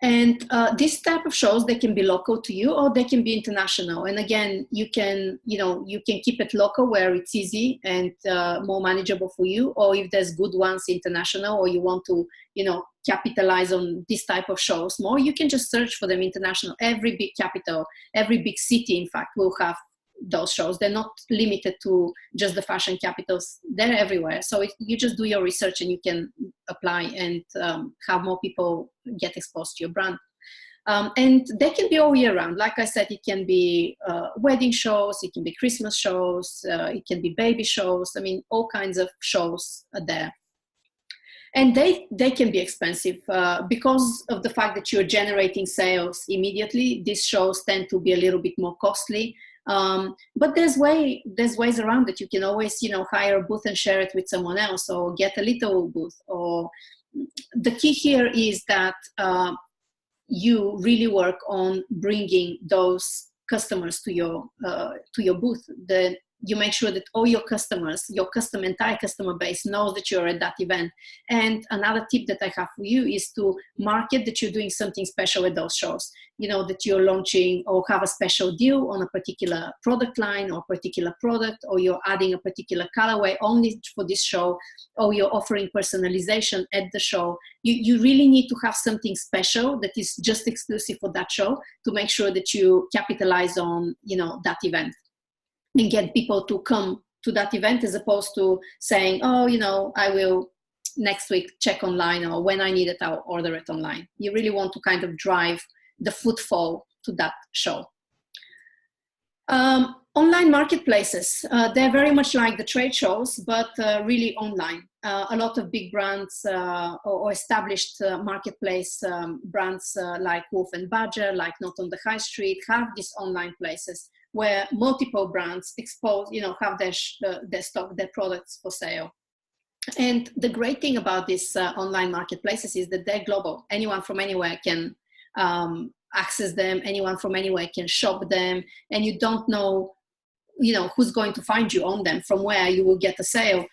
Speaker 1: And this type of shows, they can be local to you, or they can be international. And again, you can keep it local where it's easy and more manageable for you. Or if there's good ones international, or you want to, you know, capitalize on this type of shows more, you can just search for them international. Every big capital, every big city, in fact, will have those shows. They're not limited to just the fashion capitals. They're everywhere. So you just do your research and you can apply and have more people get exposed to your brand. And they can be all year round. Like I said, it can be wedding shows, it can be Christmas shows, it can be baby shows. I mean, all kinds of shows are there. And they can be expensive because of the fact that you're generating sales immediately. These shows tend to be a little bit more costly. But there's ways around it. You can always, you know, hire a booth and share it with someone else, or get a little booth. Or the key here is that you really work on bringing those customers to your booth. You make sure that all your customers, your entire customer base knows that you're at that event. And another tip that I have for you is to market that you're doing something special at those shows. You know, that you're launching or have a special deal on a particular product line or particular product, or you're adding a particular colorway only for this show, or you're offering personalization at the show. You really need to have something special that is just exclusive for that show to make sure that you capitalize on, you know, that event, and get people to come to that event, as opposed to saying, oh, you know, I will next week check online, or when I need it, I'll order it online. You really want to kind of drive the footfall to that show. Online marketplaces, they're very much like the trade shows, but really online. A lot of big brands or established marketplace brands like Wolf and Badger, like Not on the High Street, have these online places where multiple brands expose, you know, have their stock, their products for sale. And the great thing about these online marketplaces is that they're global. Anyone from anywhere can access them. Anyone from anywhere can shop them, and you don't know, you know, who's going to find you on them, from where you will get a sale.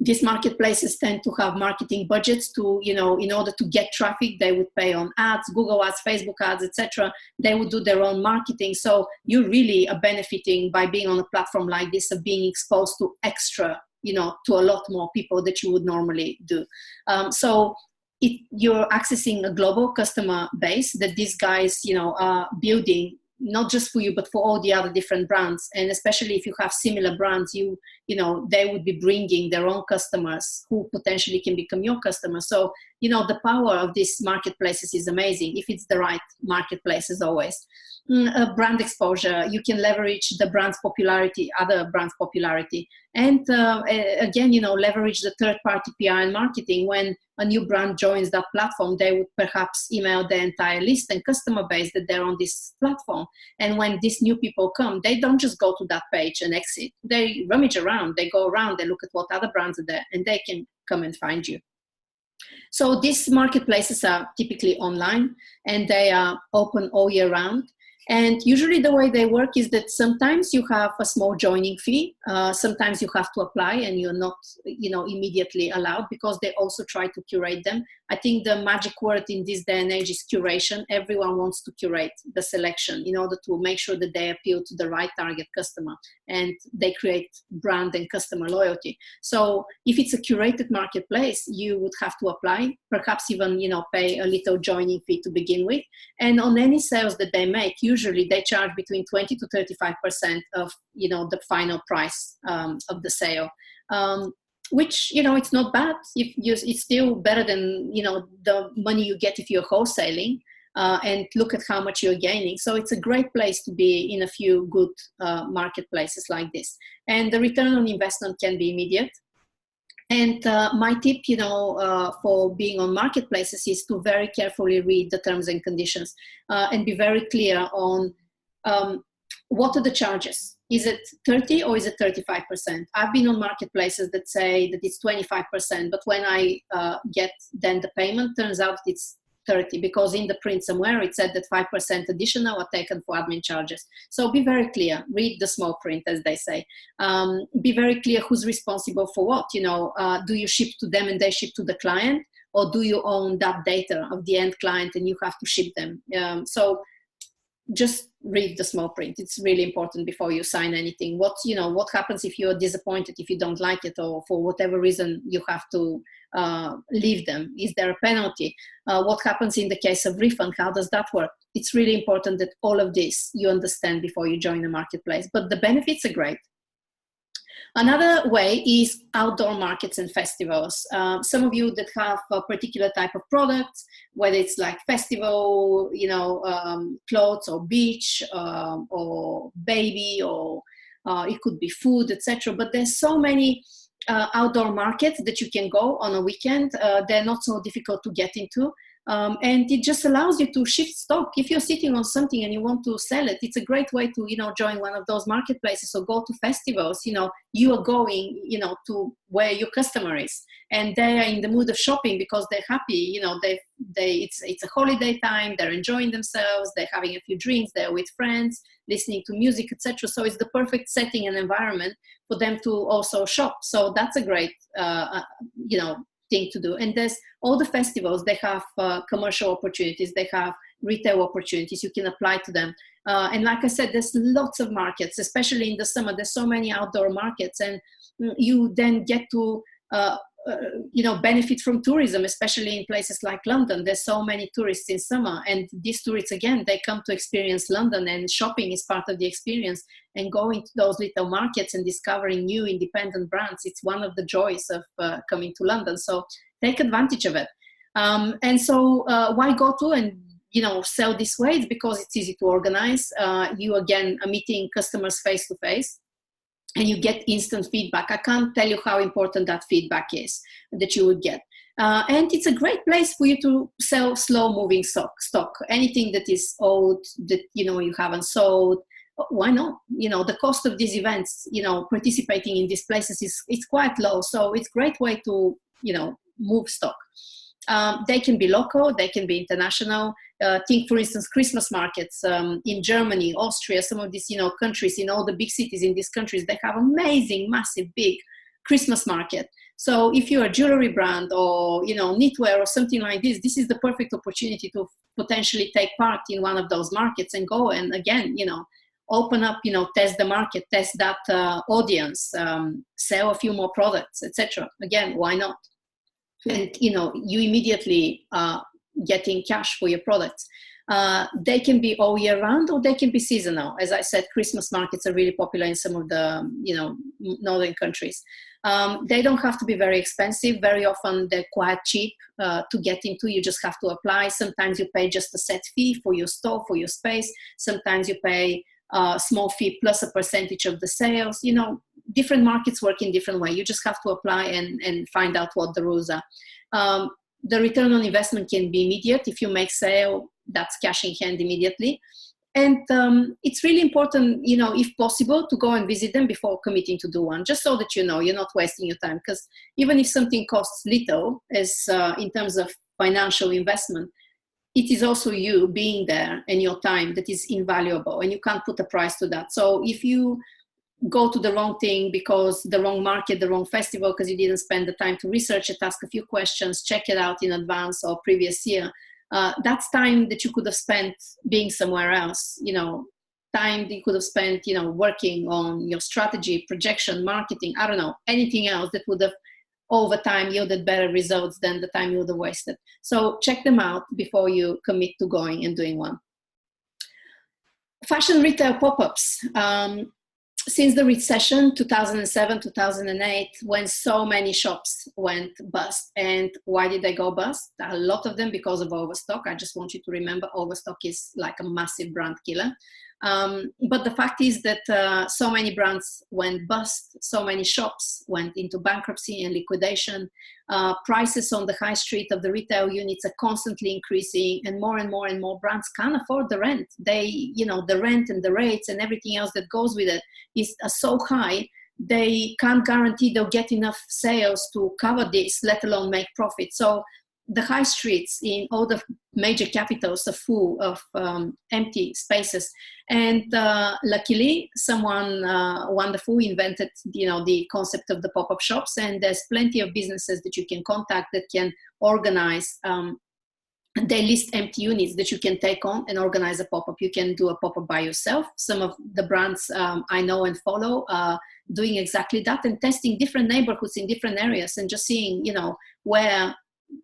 Speaker 1: These marketplaces tend to have marketing budgets to, you know, in order to get traffic, they would pay on ads, Google ads, Facebook ads, etc. They would do their own marketing. So you really are benefiting by being on a platform like this, of being exposed to extra, you know, to a lot more people that you would normally do. So you're accessing a global customer base that these guys, you know, are building, not just for you, but for all the other different brands. And especially if you have similar brands, you know, they would be bringing their own customers who potentially can become your customers. So, you know, the power of these marketplaces is amazing, if it's the right marketplace, as always. Brand exposure, you can leverage the brand's popularity, other brands' popularity. And again, you know, leverage the third-party PR and marketing. When a new brand joins that platform, they would perhaps email their entire list and customer base that they're on this platform. And when these new people come, they don't just go to that page and exit. They rummage around, they go around, they look at what other brands are there, and they can come and find you. So these marketplaces are typically online, and they are open all year round. And usually the way they work is that sometimes you have a small joining fee. Sometimes you have to apply and you're not, immediately allowed, because they also try to curate them. I think the magic word in this day and age is curation. Everyone wants to curate the selection in order to make sure that they appeal to the right target customer and they create brand and customer loyalty. So if it's a curated marketplace, you would have to apply, perhaps even, pay a little joining fee to begin with. And on any sales that they make, usually they charge between 20 to 35% of, the final price of the sale. Which, it's not bad. It's still better than, the money you get if you're wholesaling, and look at how much you're gaining. So it's a great place to be in a few good marketplaces like this. And the return on investment can be immediate. And my tip, for being on marketplaces is to very carefully read the terms and conditions and be very clear on what are the charges. Is it 30 or is it 35%? I've been on marketplaces that say that it's 25%, but when I get then the payment, turns out it's 30, because in the print somewhere it said that 5% additional are taken for admin charges. So be very clear, read the small print, as they say. Be very clear who's responsible for what. Do you ship to them and they ship to the client, or do you own that data of the end client and you have to ship them? So just read the small print. It's really important before you sign anything. What happens if you're disappointed, if you don't like it, or for whatever reason you have to leave them? Is there a penalty? What happens in the case of refund? How does that work? It's really important that all of this you understand before you join the marketplace, but the benefits are great. Another way is outdoor markets and festivals. Some of you that have a particular type of products, whether it's like festival, clothes, or beach, or baby, or it could be food, etc. But there's so many outdoor markets that you can go on a weekend. They're not so difficult to get into. And it just allows you to shift stock. If you're sitting on something and you want to sell it, it's a great way to, join one of those marketplaces or go to festivals. You are going, to where your customer is, and they are in the mood of shopping because they're happy. It's a holiday time. They're enjoying themselves. They're having a few drinks. They're with friends, listening to music, etc. So it's the perfect setting and environment for them to also shop. So that's a great, thing to do. And there's all the festivals, they have commercial opportunities, they have retail opportunities, you can apply to them. And like I said, there's lots of markets, especially in the summer. There's so many outdoor markets, and you then get to benefit from tourism, especially in places like London. There's so many tourists in summer, and these tourists, again, they come to experience London, and shopping is part of the experience. And going to those little markets and discovering new independent brands, it's one of the joys of coming to London. So take advantage of it. And so why go to and sell this way? It's because it's easy to organize. You again are meeting customers face to face, and you get instant feedback. I can't tell you how important that feedback is that you would get. And it's a great place for you to sell slow moving stock. Anything that is old, that you haven't sold, why not? The cost of these events, participating in these places it's quite low. So it's a great way to, move stock. They can be local, they can be international. Think, for instance, Christmas markets in Germany, Austria, some of these, countries, in all the big cities in these countries, they have amazing, massive, big Christmas market. So if you're a jewelry brand or, knitwear or something like this, this is the perfect opportunity to potentially take part in one of those markets and go and, again, open up, test the market, test that audience, sell a few more products, etc. Again, why not? And, you immediately getting cash for your products. They can be all year round, or they can be seasonal. As I said, Christmas markets are really popular in some of the, northern countries. They don't have to be very expensive. Very often they're quite cheap to get into. You just have to apply. Sometimes you pay just a set fee for your store, for your space. Sometimes you pay a small fee plus a percentage of the sales. Different markets work in different way. You just have to apply and find out what the rules are. The return on investment can be immediate. If you make sale, that's cash in hand immediately. And it's really important, if possible, to go and visit them before committing to do one, just so that you're not wasting your time. Because even if something costs little, as in terms of financial investment, it is also you being there and your time that is invaluable, and you can't put a price to that. So if you go to the wrong thing because the wrong market, the wrong festival, because you didn't spend the time to research it, ask a few questions, check it out in advance or previous year, that's time that you could have spent being somewhere else, time that you could have spent, working on your strategy, projection, marketing, I don't know, anything else that would have over time yielded better results than the time you would have wasted. So check them out before you commit to going and doing one. Fashion retail pop-ups. Since the recession, 2007, 2008, when so many shops went bust. And why did they go bust? A lot of them because of overstock. I just want you to remember, overstock is like a massive brand killer. But the fact is that so many brands went bust, so many shops went into bankruptcy and liquidation. Prices on the high street of the retail units are constantly increasing, and more and more brands can't afford the rent. The rent and the rates and everything else that goes with it is so high, they can't guarantee they'll get enough sales to cover this, let alone make profit. So the high streets in all the major capitals are full of empty spaces. And luckily, someone wonderful invented, the concept of the pop-up shops. And there's plenty of businesses that you can contact that can organize. They list empty units that you can take on and organize a pop-up. You can do a pop-up by yourself. Some of the brands I know and follow are doing exactly that, and testing different neighborhoods in different areas and just seeing, where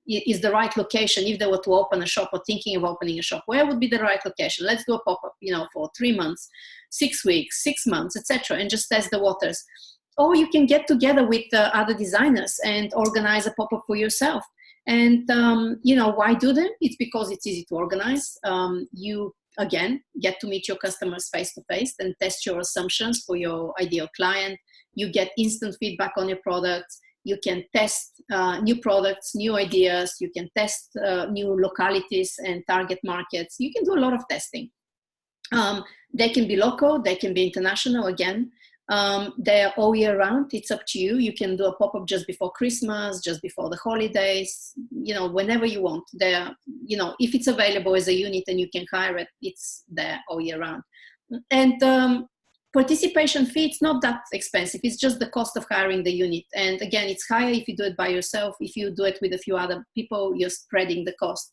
Speaker 1: is the right location. If they were to open a shop or thinking of opening a shop, where would be the right location? Let's do a pop-up, for 3 months, 6 weeks, 6 months, etc., and just test the waters. Or you can get together with other designers and organize a pop-up for yourself. And, why do them? It's because it's easy to organize. You, again, get to meet your customers face-to-face and test your assumptions for your ideal client. You get instant feedback on your products. You can test new products, new ideas. You can test new localities and target markets. You can do a lot of testing. They can be local, they can be international, again. They're all year round. It's up to you. You can do a pop-up just before Christmas, just before the holidays, whenever you want. They're, if it's available as a unit and you can hire it, it's there all year round. And participation fee, it's not that expensive. It's just the cost of hiring the unit. And again, it's higher if you do it by yourself. If you do it with a few other people, you're spreading the cost.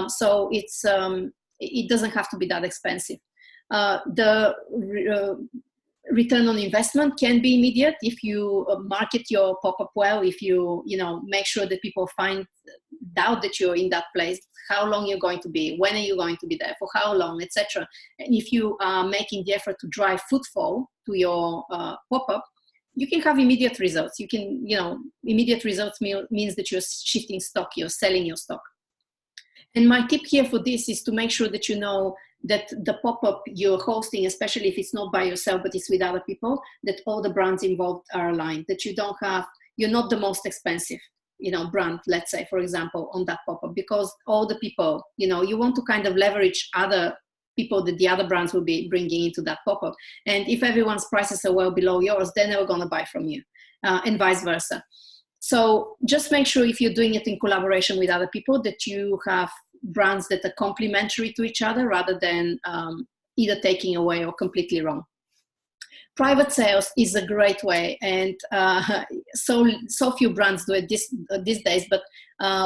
Speaker 1: So it doesn't have to be that expensive. The return on investment can be immediate if you market your pop-up well, if you make sure that people find out that you're in that place, how long you're going to be, when are you going to be there, for how long, etc. And if you are making the effort to drive footfall to your pop-up, you can have immediate results. You can, immediate results means that you're shifting stock, you're selling your stock. And my tip here for this is to make sure that you know that the pop-up you're hosting, especially if it's not by yourself, but it's with other people, that all the brands involved are aligned, that you're not the most expensive, brand, let's say, for example, on that pop-up, because all the people, you want to kind of leverage other people that the other brands will be bringing into that pop-up. And if everyone's prices are well below yours, they're never going to buy from you, and vice versa. So just make sure if you're doing it in collaboration with other people that you have brands that are complementary to each other rather than either taking away or completely wrong. Private sales is a great way, and so few brands do it these days. But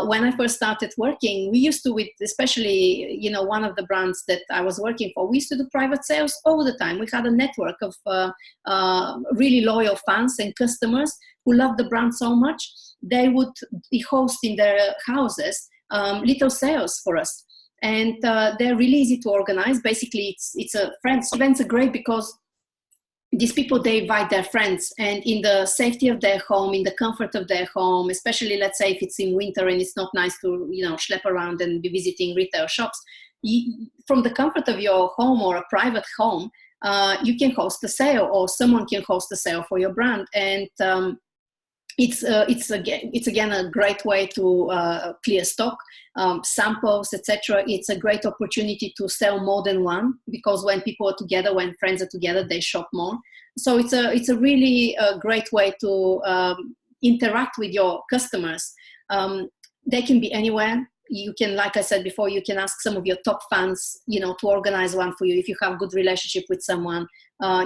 Speaker 1: when I first started working, we used to, with especially one of the brands that I was working for, we used to do private sales all the time. We had a network of really loyal fans and customers who loved the brand so much. They would host in their houses little sales for us, and they're really easy to organize. Basically, it's a friends events are great because these people, they invite their friends, and in the safety of their home, in the comfort of their home, especially let's say if it's in winter and it's not nice to schlep around and be visiting retail shops, from the comfort of your home or a private home, you can host a sale, or someone can host a sale for your brand. And it's again a great way to clear stock, samples, etc. It's a great opportunity to sell more than one, because when people are together, when friends are together, they shop more. So it's a really great way to interact with your customers. They can be anywhere. you can, like I said before, you can ask some of your top fans, to organize one for you. If you have good relationship with someone,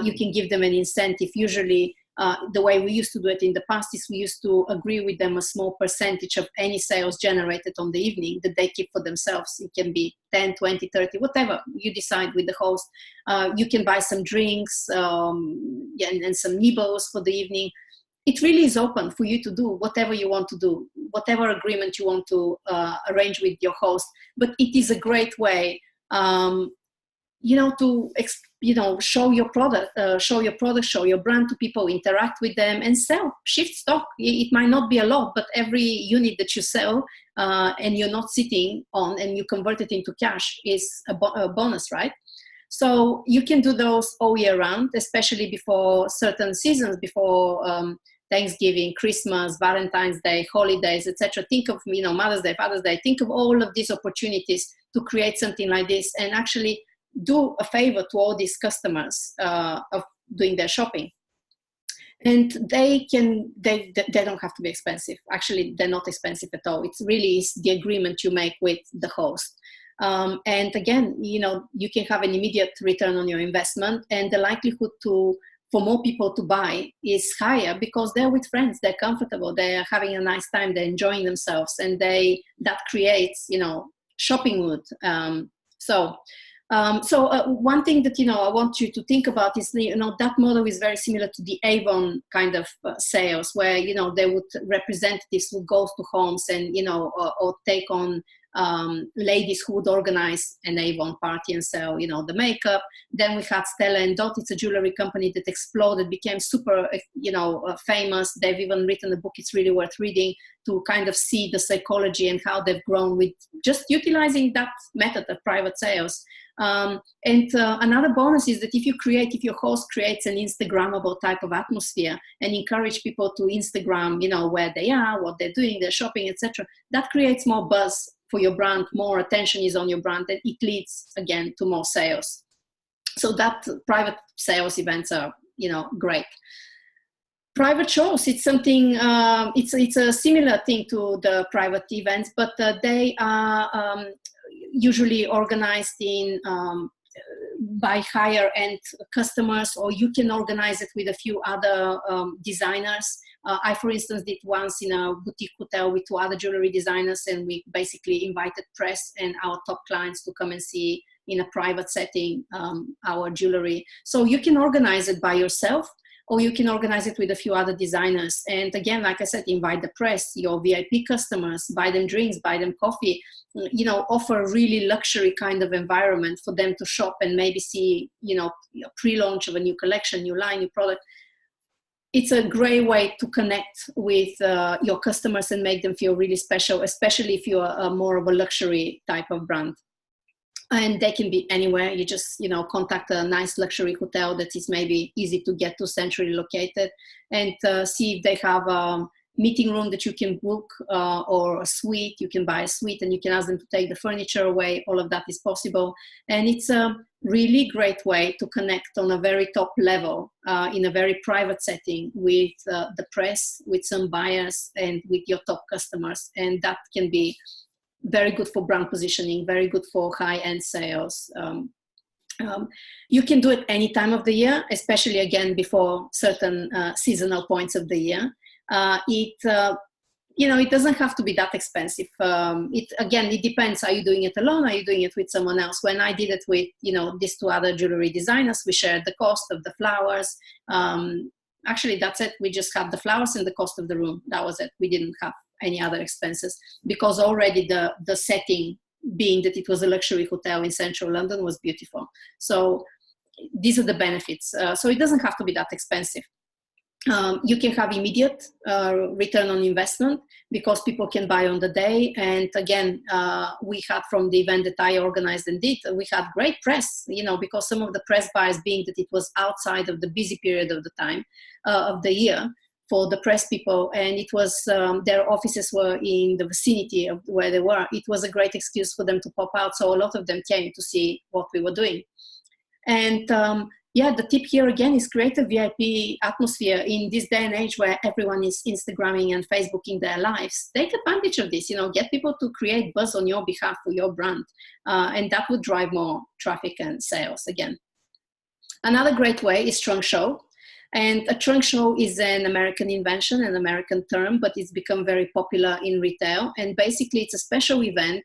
Speaker 1: you can give them an incentive. Usually, the way we used to do it in the past is we used to agree with them a small percentage of any sales generated on the evening that they keep for themselves. It can be 10, 20, 30, whatever you decide with the host. You can buy some drinks and some nibbles for the evening. It really is open for you to do whatever you want to do, whatever agreement you want to arrange with your host. But it is a great way, to show your product, show your brand to people, interact with them, and sell, shift stock. It might not be a lot, but every unit that you sell and you're not sitting on and you convert it into cash is a bonus, right? So you can do those all year round, especially before certain seasons, before Thanksgiving, Christmas, Valentine's Day, holidays, etc. Think of, Mother's Day, Father's Day. Think of all of these opportunities to create something like this and actually do a favor to all these customers of doing their shopping. And they don't have to be expensive. Actually, they're not expensive at all. It really is the agreement you make with the host. And again, you can have an immediate return on your investment, and the likelihood for more people to buy is higher because they're with friends, they're comfortable, they're having a nice time, they're enjoying themselves, and that creates, shopping mood. So one thing that, I want you to think about is, that model is very similar to the Avon kind of sales, where, they would, representatives would go to homes and, or take on ladies who would organize an Avon party and sell, the makeup. Then we had Stella & Dot. It's a jewelry company that exploded, became super, famous. They've even written a book. It's really worth reading to kind of see the psychology and how they've grown with just utilizing that method of private sales. Another bonus is that if your host creates an Instagrammable type of atmosphere and encourage people to Instagram, where they are, what they're doing, their shopping, etc., that creates more buzz for your brand, more attention is on your brand, and it leads again to more sales. So that private sales events are, great. Private shows, it's something, it's a similar thing to the private events, but they are usually organized by higher end customers, or you can organize it with a few other designers. I, for instance, did once in a boutique hotel with 2 other jewelry designers, and we basically invited press and our top clients to come and see in a private setting our jewelry. So you can organize it by yourself, or you can organize it with a few other designers. And again, like I said, invite the press, your VIP customers, buy them drinks, buy them coffee, offer a really luxury kind of environment for them to shop and maybe see, a pre-launch of a new collection, new line, new product. It's a great way to connect with your customers and make them feel really special, especially if you're more of a luxury type of brand. And they can be anywhere. You just, contact a nice luxury hotel that is maybe easy to get to, centrally located, and see if they have a meeting room that you can book or a suite. You can buy a suite and you can ask them to take the furniture away. All of that is possible. And it's a really great way to connect on a very top level in a very private setting with the press, with some buyers, and with your top customers. And that can be very good for brand positioning, very good for high-end sales. You can do it any time of the year, especially again before certain seasonal points of the year. It doesn't have to be that expensive. It depends. Are you doing it alone? Are you doing it with someone else? When I did it with, these 2 other jewelry designers, we shared the cost of the flowers. Actually, that's it. We just had the flowers and the cost of the room. That was it. We didn't have any other expenses, because already the setting, being that it was a luxury hotel in central London, was beautiful. So these are the benefits. So it doesn't have to be that expensive. You can have immediate return on investment because people can buy on the day. And again, we had, from the event that I organized and did, we had great press, because some of the press buyers, being that it was outside of the busy period of the time of the year for the press people, and it was their offices were in the vicinity of where they were. It was a great excuse for them to pop out. So a lot of them came to see what we were doing. And yeah, the tip here again is create a VIP atmosphere in this day and age where everyone is Instagramming and Facebooking their lives. Take advantage of this, get people to create buzz on your behalf for your brand. And that would drive more traffic and sales again. Another great way is trunk show. And a trunk show is an American invention, an American term, but it's become very popular in retail. And basically, it's a special event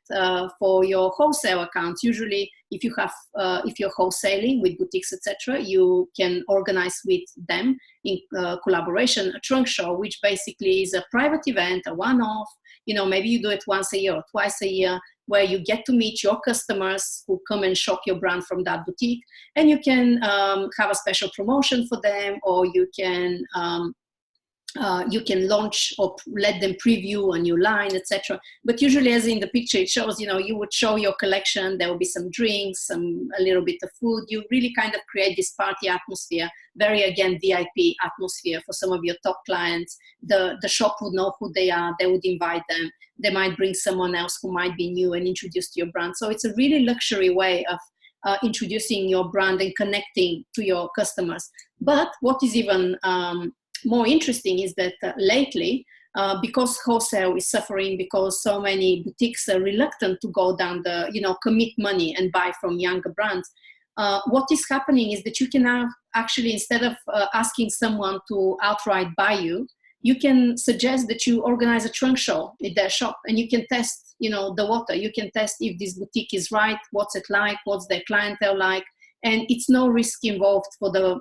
Speaker 1: for your wholesale accounts. Usually, if you're wholesaling with boutiques, etc., you can organize with them in collaboration a trunk show, which basically is a private event, a one-off. Maybe you do it once a year or twice a year, where you get to meet your customers who come and shop your brand from that boutique, and you can have a special promotion for them, or you can launch or let them preview a new line, etc. But usually, as in the picture it shows, you would show your collection. There will be some drinks, a little bit of food. You really kind of create this party atmosphere, very, again, VIP atmosphere for some of your top clients. The shop would know who they are. They would invite them. They might bring someone else who might be new and introduce to your brand. So it's a really luxury way of introducing your brand and connecting to your customers. But what is even more interesting is that lately, because wholesale is suffering, because so many boutiques are reluctant to go down the, commit money and buy from younger brands, what is happening is that you can now actually, instead of asking someone to outright buy you, you can suggest that you organize a trunk show in their shop, and you can test, the water. You can test if this boutique is right, what's it like, what's their clientele like, and it's no risk involved for the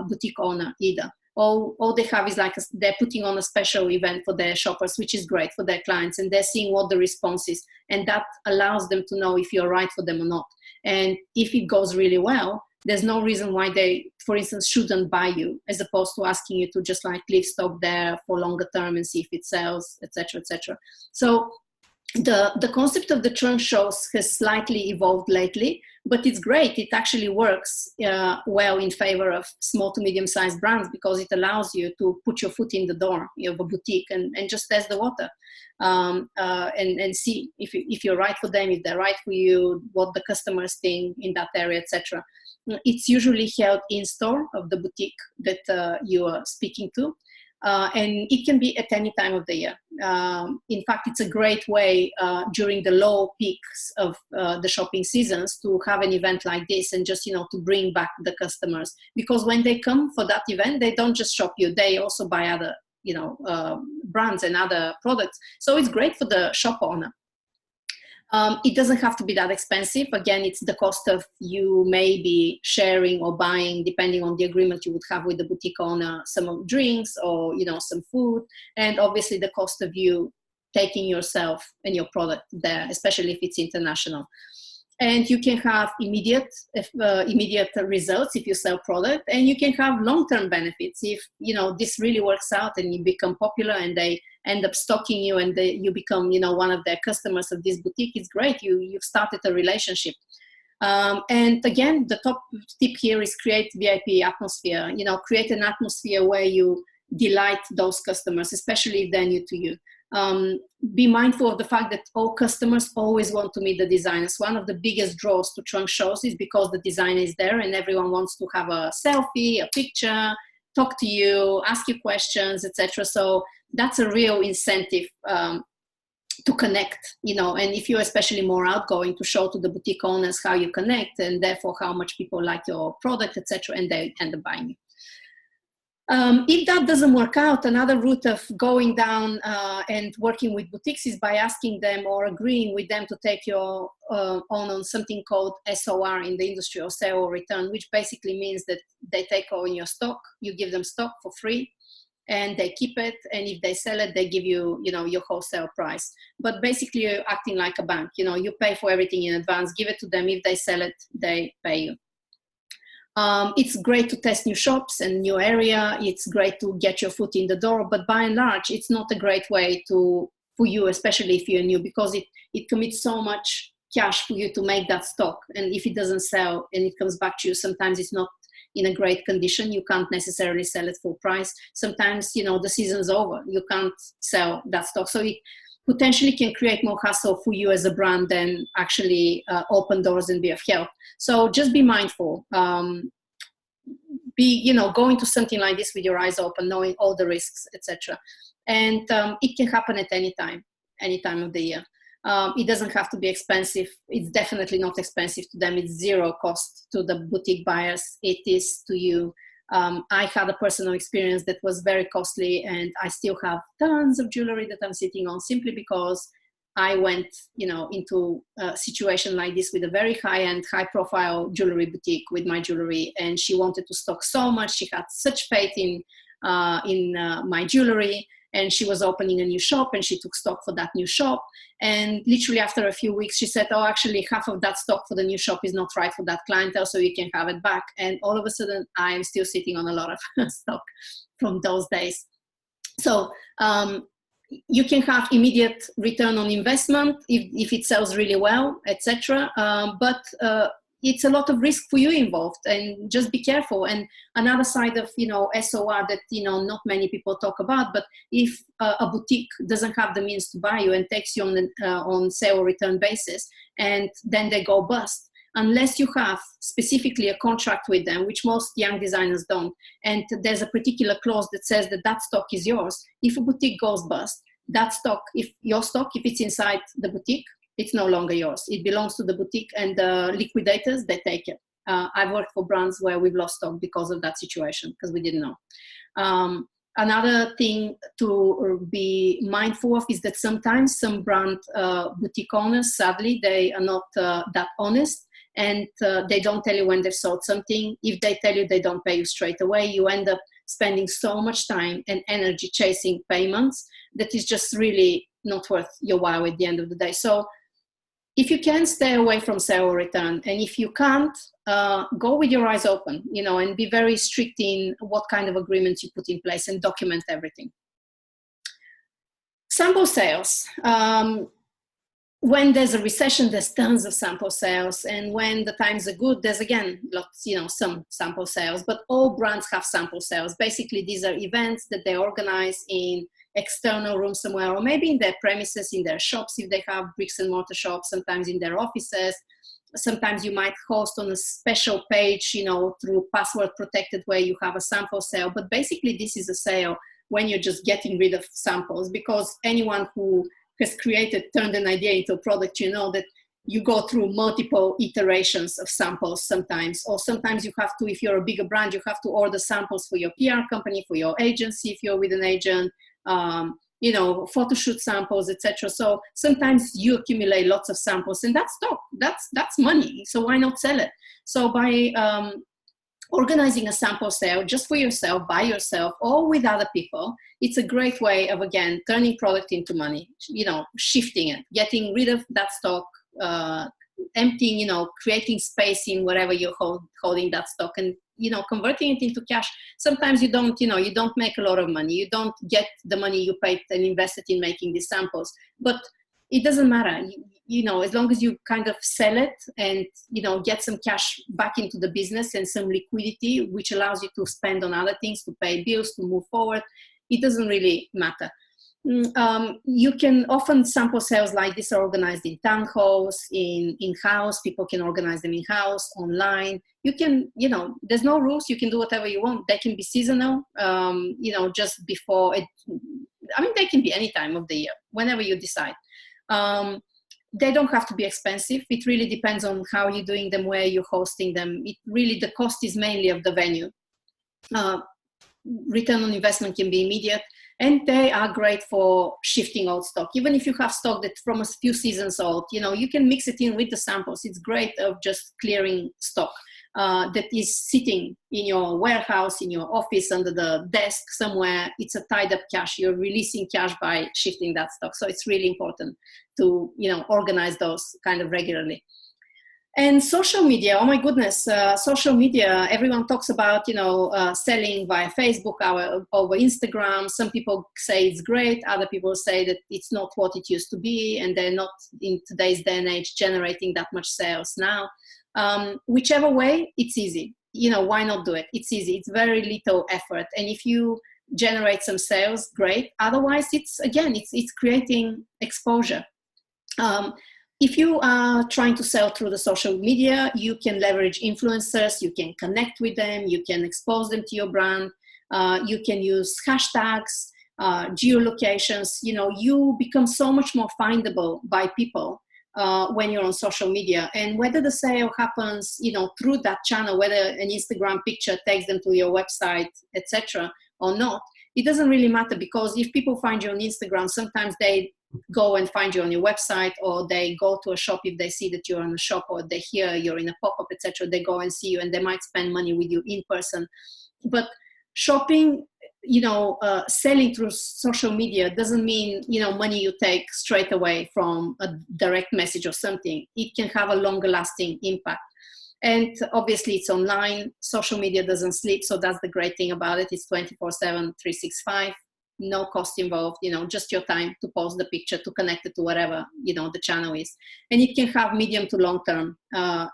Speaker 1: boutique owner either. All they have is they're putting on a special event for their shoppers, which is great for their clients, and they're seeing what the response is, and that allows them to know if you're right for them or not. And if it goes really well, there's no reason why they, for instance, shouldn't buy you, as opposed to asking you to just leave stock there for longer term and see if it sells, etc., etc. So the concept of the trunk shows has slightly evolved lately, but it's great. It actually works well in favor of small to medium-sized brands, because it allows you to put your foot in the door of a boutique and just test the water and see if you're right for them, if they're right for you, what the customers think in that area, etc. It's usually held in store of the boutique that you are speaking to. And it can be at any time of the year. In fact, it's a great way during the low peaks of the shopping seasons to have an event like this, and just, to bring back the customers. Because when they come for that event, they don't just shop you, they also buy other, brands and other products. So it's great for the shop owner. It doesn't have to be that expensive. Again, it's the cost of you maybe sharing or buying, depending on the agreement you would have with the boutique owner, some drinks or, some food. And obviously the cost of you taking yourself and your product there, especially if it's international. And you can have immediate results if you sell product, and you can have long-term benefits if, this really works out and you become popular and they end up stocking you and you become, one of their customers of this boutique. It's great. You've started a relationship. And again, the top tip here is create VIP atmosphere. Create an atmosphere where you delight those customers, especially if they're new to you. Be mindful of the fact that all customers always want to meet the designers. One of the biggest draws to trunk shows is because the designer is there and everyone wants to have a selfie, a picture, talk to you, ask you questions, etc. So that's a real incentive to connect, and if you're especially more outgoing, to show to the boutique owners how you connect, and therefore how much people like your product, etc., and they end up buying you. If that doesn't work out, another route of going down and working with boutiques is by asking them or agreeing with them to take your on something called SOR in the industry, or sale or return, which basically means that they take on your stock, you give them stock for free, and they keep it, and if they sell it, they give you, your wholesale price. But basically you're acting like a bank, you pay for everything in advance, give it to them, if they sell it, they pay you. It's great to test new shops and new area. It's great to get your foot in the door, but by and large, it's not a great way for you, especially if you're new, because it commits so much cash for you to make that stock. And if it doesn't sell and it comes back to you, sometimes it's not in a great condition. You can't necessarily sell it full price. Sometimes, the season's over. You can't sell that stock. So it potentially can create more hassle for you as a brand than actually open doors and be of help. So just be mindful. be, go into something like this with your eyes open, knowing all the risks, etc. And it can happen at any time of the year. It doesn't have to be expensive. It's definitely not expensive to them. It's zero cost to the boutique buyers. It is to you. I had a personal experience that was very costly, and I still have tons of jewelry that I'm sitting on simply because I went, into a situation like this with a very high-end, high-profile jewelry boutique with my jewelry, and she wanted to stock so much. She had such faith in my jewelry, and she was opening a new shop, and she took stock for that new shop. And literally after a few weeks, she said, oh, actually half of that stock for the new shop is not right for that clientele, so you can have it back. And all of a sudden, I am still sitting on a lot of stock from those days. So you can have immediate return on investment if it sells really well, etc. But it's a lot of risk for you involved, and just be careful. And another side of, SOR that, not many people talk about, but if a boutique doesn't have the means to buy you and takes you on sale or return basis, and then they go bust, unless you have specifically a contract with them, which most young designers don't, and there's a particular clause that says that stock is yours. If a boutique goes bust, that stock, if it's inside the boutique, it's no longer yours. It belongs to the boutique, and the liquidators, they take it. I've worked for brands where we've lost stock because of that situation, because we didn't know. Another thing to be mindful of is that sometimes some brand boutique owners, sadly, they are not that honest, and they don't tell you when they've sold something. If they tell you, they don't pay you straight away. You end up spending so much time and energy chasing payments that is just really not worth your while at the end of the day. So if you can, stay away from sale or return. And if you can't, go with your eyes open, and be very strict in what kind of agreements you put in place, and document everything. Sample sales. When there's a recession, there's tons of sample sales. And when the times are good, there's again, lots, some sample sales, but all brands have sample sales. Basically, these are events that they organize in external room somewhere, or maybe in their premises, in their shops, if they have bricks and mortar shops, sometimes in their offices. Sometimes you might host on a special page, through password protected, where you have a sample sale. But basically, this is a sale when you're just getting rid of samples, because anyone who has turned an idea into a product, that you go through multiple iterations of samples sometimes, or sometimes you have to, if you're a bigger brand, you have to order samples for your PR company, for your agency, if you're with an agent, photo shoot samples, etc. So sometimes you accumulate lots of samples, and that's stock, that's money. So why not sell it? So by organizing a sample sale just for yourself, by yourself, or with other people, it's a great way of, again, turning product into money, shifting it, getting rid of that stock, emptying, creating space in wherever you're holding that stock, and, converting it into cash. Sometimes you don't make a lot of money. You don't get the money you paid and invested in making these samples, but it doesn't matter. As long as you kind of sell it and, get some cash back into the business and some liquidity, which allows you to spend on other things, to pay bills, to move forward, it doesn't really matter. You can often, sample sales like this are organized in town halls, in-house. People can organize them in-house, online. You can, there's no rules. You can do whatever you want. They can be seasonal, just before it. They can be any time of the year, whenever you decide. They don't have to be expensive. It really depends on how you're doing them, where you're hosting them. The cost is mainly of the venue. Return on investment can be immediate, and they are great for shifting old stock. Even if you have stock that's from a few seasons old, you can mix it in with the samples. It's great of just clearing stock that is sitting in your warehouse, in your office, under the desk somewhere. It's a tied up cash. You're releasing cash by shifting that stock. So it's really important to, organize those kind of regularly. And social media, oh my goodness, social media, everyone talks about, selling via Facebook, over Instagram. Some people say it's great. Other people say that it's not what it used to be, and they're not, in today's day and age, generating that much sales now. Whichever way, it's easy. Why not do it? It's easy. It's very little effort. And if you generate some sales, great. Otherwise, it's creating exposure. If you are trying to sell through the social media, you can leverage influencers, you can connect with them, you can expose them to your brand, you can use hashtags, geolocations. You become so much more findable by people when you're on social media. And whether the sale happens, through that channel, whether an Instagram picture takes them to your website, etc., or not, it doesn't really matter, because if people find you on Instagram, sometimes they go and find you on your website, or they go to a shop if they see that you're in a shop, or they hear you're in a pop-up, etc. They go and see you, and they might spend money with you in person. But shopping, selling through social media doesn't mean, money you take straight away from a direct message or something. It can have a longer lasting impact. And obviously it's online. Social media doesn't sleep. So that's the great thing about it. It's 24/7, 365, no cost involved, just your time to post the picture, to connect it to whatever, the channel is. And it can have medium to long-term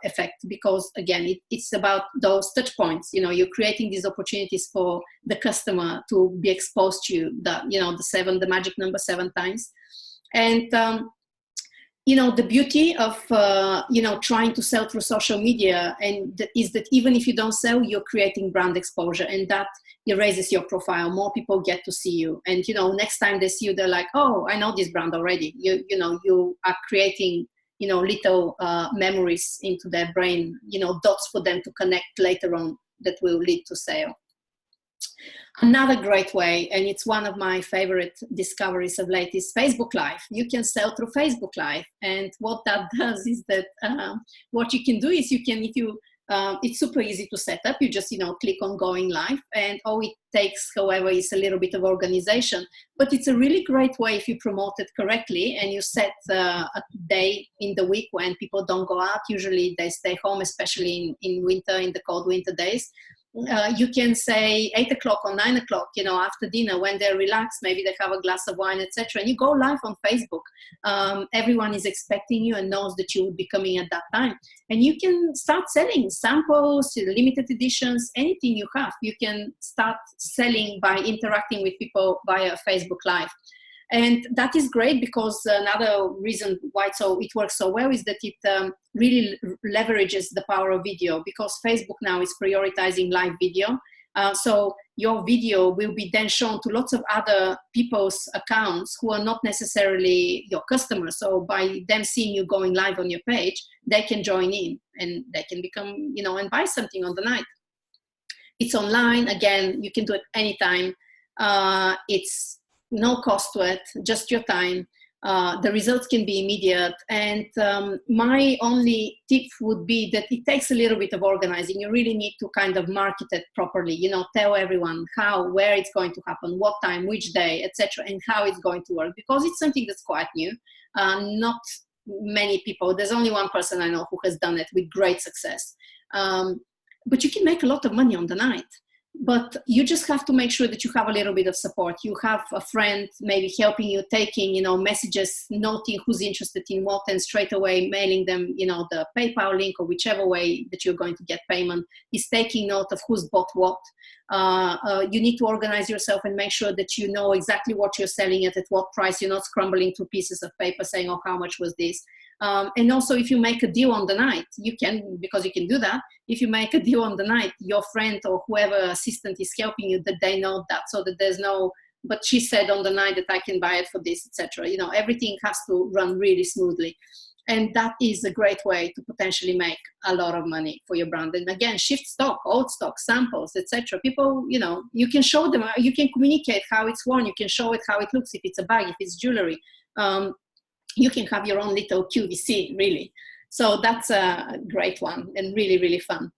Speaker 1: effect, because again, it's about those touch points. You're creating these opportunities for the customer to be exposed to you, the magic number 7 times. And, the beauty of, trying to sell through social media is that even if you don't sell, you're creating brand exposure, and that it raises your profile. More people get to see you. And, next time they see you, they're like, oh, I know this brand already. You are creating, little memories into their brain, dots for them to connect later on that will lead to sale. Another great way, and it's one of my favorite discoveries of late, is Facebook Live. You can sell through Facebook Live. And what that does is that what you can do is it's super easy to set up. You just, click on going live, and all it takes, however, is a little bit of organization. But it's a really great way if you promote it correctly, and you set a day in the week when people don't go out. Usually they stay home, especially in winter, in the cold winter days. You can say 8 o'clock or 9 o'clock, after dinner, when they're relaxed, maybe they have a glass of wine, etc. And you go live on Facebook. Everyone is expecting you and knows that you will be coming at that time. And you can start selling samples, limited editions, anything you have. You can start selling by interacting with people via Facebook Live. And that is great, because another reason why it works so well is that it really leverages the power of video, because Facebook now is prioritizing live video. So your video will be then shown to lots of other people's accounts who are not necessarily your customers. So by them seeing you going live on your page, they can join in, and they can become, and buy something on the night. It's online. Again, you can do it anytime. It's no cost to it, just your time. The results can be immediate. And my only tip would be that it takes a little bit of organizing. You really need to kind of market it properly, tell everyone how, where it's going to happen, what time, which day, etc., and how it's going to work, because it's something that's quite new. Not many people, there's only one person I know who has done it with great success. But you can make a lot of money on the night. But you just have to make sure that you have a little bit of support. You have a friend maybe helping you, taking, messages, noting who's interested in what, and straight away mailing them, the PayPal link, or whichever way that you're going to get payment, is taking note of who's bought what. You need to organize yourself and make sure that you know exactly what you're selling at what price. You're not scrambling through pieces of paper saying, oh, how much was this? And also, if you make a deal on the night, because you can do that. If you make a deal on the night, your friend or whoever assistant is helping you, that they know that, so that there's no, but she said on the night that I can buy it for this, etc. Everything has to run really smoothly. And that is a great way to potentially make a lot of money for your brand. And again, shift stock, old stock, samples, etc. People, you can show them, you can communicate how it's worn, you can show it how it looks, if it's a bag, if it's jewelry. You can have your own little QVC, really. So that's a great one, and really, really fun.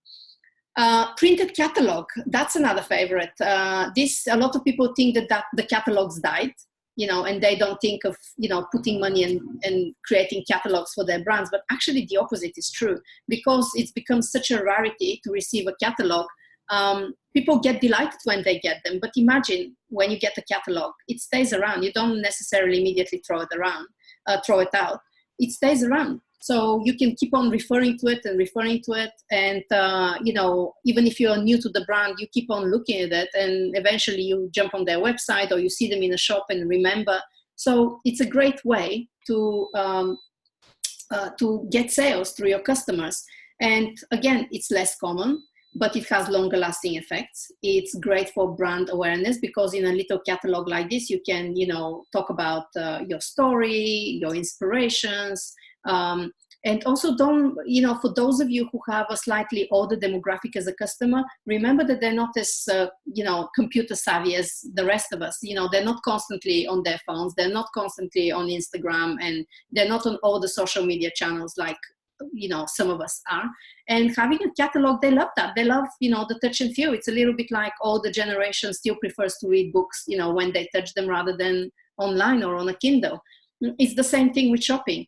Speaker 1: Printed catalog, that's another favorite. A lot of people think that the catalogs died, and they don't think of, putting money and creating catalogs for their brands. But actually the opposite is true, because it's become such a rarity to receive a catalog. People get delighted when they get them. But imagine when you get a catalog, it stays around. You don't necessarily immediately throw it out. It stays around. So you can keep on referring to it. And, even if you're new to the brand, you keep on looking at it, and eventually you jump on their website, or you see them in a shop and remember. So it's a great way to to get sales through your customers. And again, it's less common, but it has longer lasting effects. It's great for brand awareness because in a little catalog like this, you can, talk about your story, your inspirations, and also don't, for those of you who have a slightly older demographic as a customer, remember that they're not as, computer savvy as the rest of us. They're not constantly on their phones. They're not constantly on Instagram, and they're not on all the social media channels like, some of us are. And having a catalog, they love that. They love, the touch and feel. It's a little bit like older generation still prefers to read books, when they touch them rather than online or on a Kindle. It's the same thing with shopping.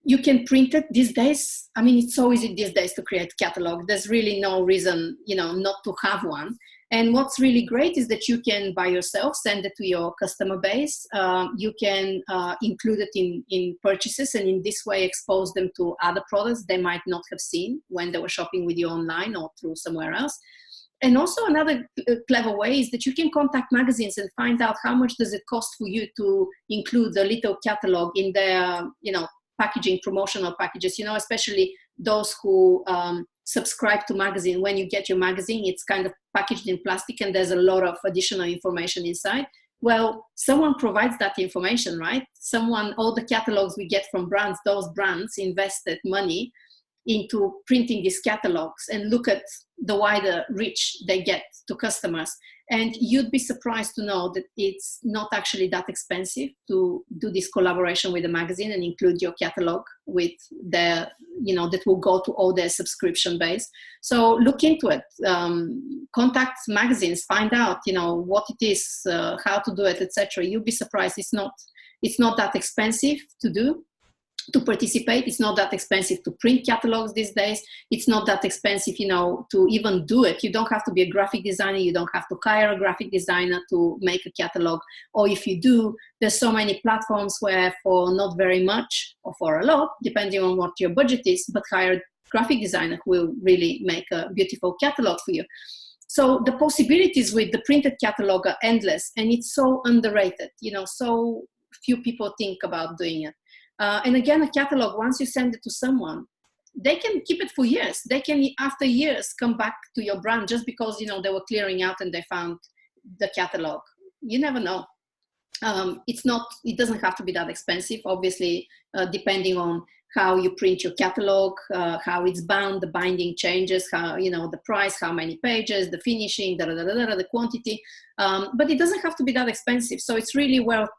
Speaker 1: You can print it these days. I mean, it's so easy these days to create a catalog. There's really no reason, not to have one. And what's really great is that you can, by yourself, send it to your customer base. You can include it in purchases, and in this way expose them to other products they might not have seen when they were shopping with you online or through somewhere else. And also another clever way is that you can contact magazines and find out how much does it cost for you to include a little catalog in their, packaging, promotional packages, especially those who subscribe to magazine. When you get your magazine, it's kind of packaged in plastic and there's a lot of additional information inside. Well, someone provides that information, right? All the catalogs we get from brands, those brands invested money into printing these catalogs, and look at the wider reach they get to customers. And you'd be surprised to know that it's not actually that expensive to do this collaboration with a magazine and include your catalog with their, that will go to all their subscription base. So look into it, contact magazines, find out, what it is, how to do it, etc. You'll be surprised. It's not that expensive to do. To participate. It's not that expensive to print catalogs these days. It's not that expensive, to even do it. You don't have to be a graphic designer. You don't have to hire a graphic designer to make a catalog. Or if you do, there's so many platforms where for not very much or for a lot, depending on what your budget is, but hire a graphic designer who will really make a beautiful catalog for you. So the possibilities with the printed catalog are endless, and it's so underrated. So few people think about doing it. And again, a catalog, once you send it to someone, they can keep it for years. They can, after years, come back to your brand just because, they were clearing out and they found the catalog. You never know. It doesn't have to be that expensive, obviously, depending on how you print your catalog, how it's bound, the binding changes, how, the price, how many pages, the finishing, the quantity. But it doesn't have to be that expensive. So it's really worth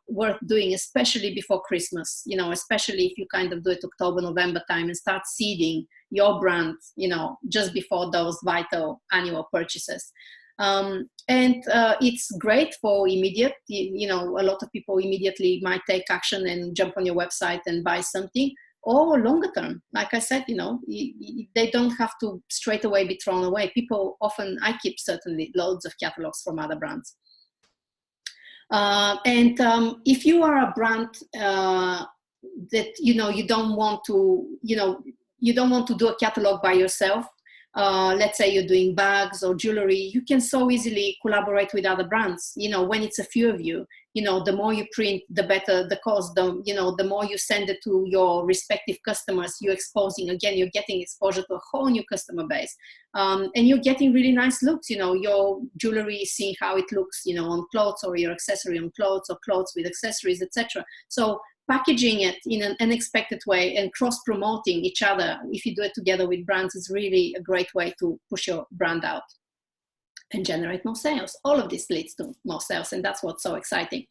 Speaker 1: doing, especially before Christmas, especially if you kind of do it October, November time and start seeding your brand, just before those vital annual purchases. And it's great for immediate, a lot of people immediately might take action and jump on your website and buy something. Or longer term, like I said, they don't have to straight away be thrown away. People often, I keep certainly loads of catalogs from other brands. And if you are a brand that, you don't want to do a catalog by yourself, let's say you're doing bags or jewelry, you can so easily collaborate with other brands. When it's a few of you, the more you print, the better the cost. The more you send it to your respective customers, you're getting exposure to a whole new customer base. And you're getting really nice looks. Your jewelry is seeing how it looks, on clothes, or your accessory on clothes, or clothes with accessories, etc. So packaging it in an unexpected way and cross-promoting each other, if you do it together with brands, is really a great way to push your brand out and generate more sales. All of this leads to more sales, and that's what's so exciting.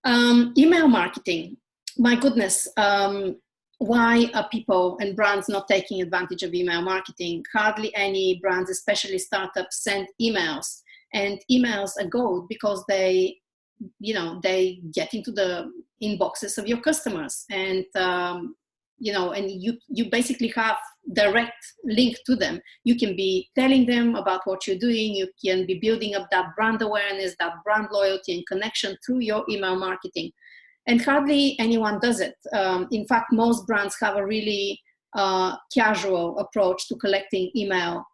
Speaker 1: Email marketing. My goodness, why are people and brands not taking advantage of email marketing? Hardly any brands, especially startups, send emails. And emails are gold because they get into the inboxes of your customers, and and you basically have direct link to them. You can be telling them about what you're doing. You can be building up that brand awareness, that brand loyalty and connection through your email marketing. And hardly anyone does it. In fact, most brands have a really casual approach to collecting email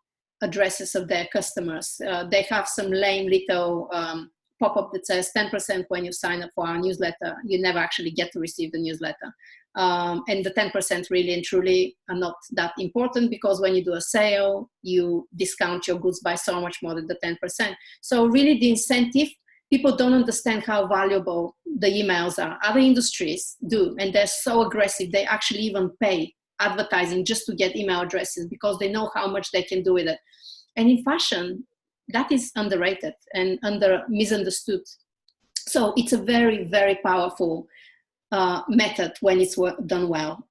Speaker 1: addresses of their customers. They have some lame little pop-up that says 10% when you sign up for our newsletter. You never actually get to receive the newsletter. And the 10% really and truly are not that important, because when you do a sale, you discount your goods by so much more than the 10%. So really the incentive, people don't understand how valuable the emails are. Other industries do, and they're so aggressive. They actually even pay advertising just to get email addresses, because they know how much they can do with it. And in fashion, that is underrated and misunderstood. So it's a very, very powerful method when it's done well.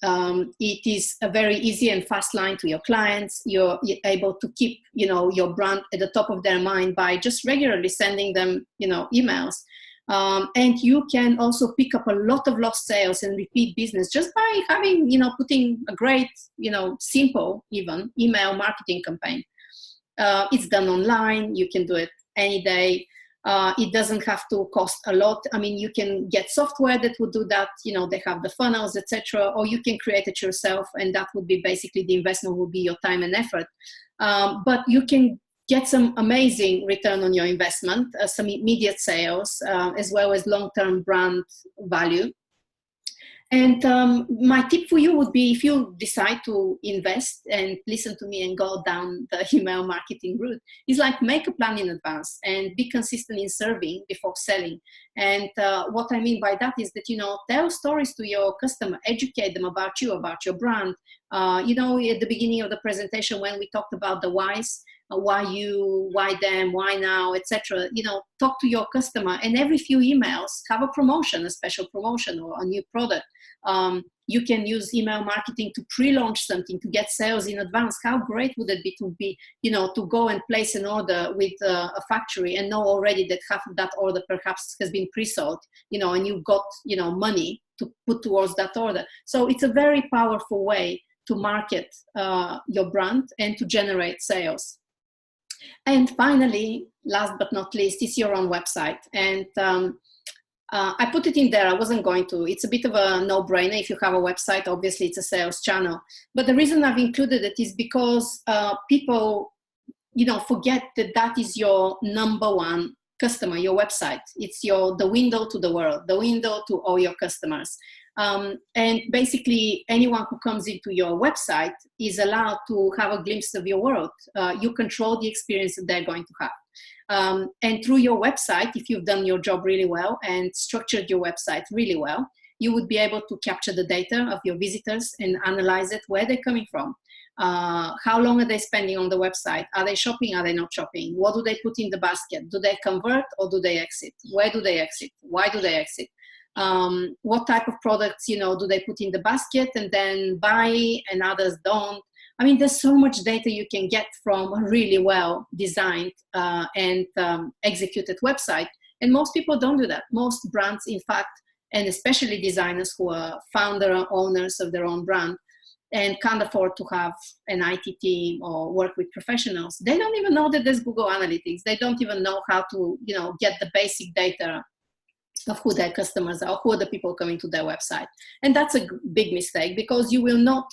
Speaker 1: It is a very easy and fast line to your clients. You're able to keep, your brand at the top of their mind by just regularly sending them, emails. And you can also pick up a lot of lost sales and repeat business just by having, putting a great, simple even email marketing campaign. It's done online. You can do it any day. It doesn't have to cost a lot. I mean, you can get software that would do that. They have the funnels, etc. Or you can create it yourself, and that would be basically the investment would be your time and effort. But you can get some amazing return on your investment, some immediate sales, as well as long-term brand value. And my tip for you would be, if you decide to invest and listen to me and go down the email marketing route, is like make a plan in advance and be consistent in serving before selling. And what I mean by that is that, tell stories to your customer, educate them about you, about your brand. At the beginning of the presentation, when we talked about the whys, why you, why them, why now, etc. Talk to your customer, and every few emails have a promotion, a special promotion or a new product. You can use email marketing to pre-launch something, to get sales in advance. How great would it be, to go and place an order with a factory and know already that half of that order perhaps has been pre-sold, and you've got, money to put towards that order. So it's a very powerful way to market your brand and to generate sales. And finally, last but not least, is your own website. And I put it in there. I wasn't going to. It's a bit of a no-brainer. If you have a website, obviously it's a sales channel. But the reason I've included it is because people, forget that that is your number one customer, your website. It's the window to the world, the window to all your customers. And basically anyone who comes into your website is allowed to have a glimpse of your world. You control the experience that they're going to have. And through your website, if you've done your job really well and structured your website really well, you would be able to capture the data of your visitors and analyze it, where they're coming from. How long are they spending on the website? Are they shopping? Are they not shopping? What do they put in the basket? Do they convert or do they exit? Where do they exit? Why do they exit? What type of products, do they put in the basket and then buy and others don't? I mean, there's so much data you can get from a really well designed and executed website. And most people don't do that. Most brands, in fact, and especially designers who are founder owners of their own brand and can't afford to have an IT team or work with professionals, they don't even know that there's Google Analytics. They don't even know how to, get the basic data of who their customers are, who are the people coming to their website. And that's a big mistake, because you will not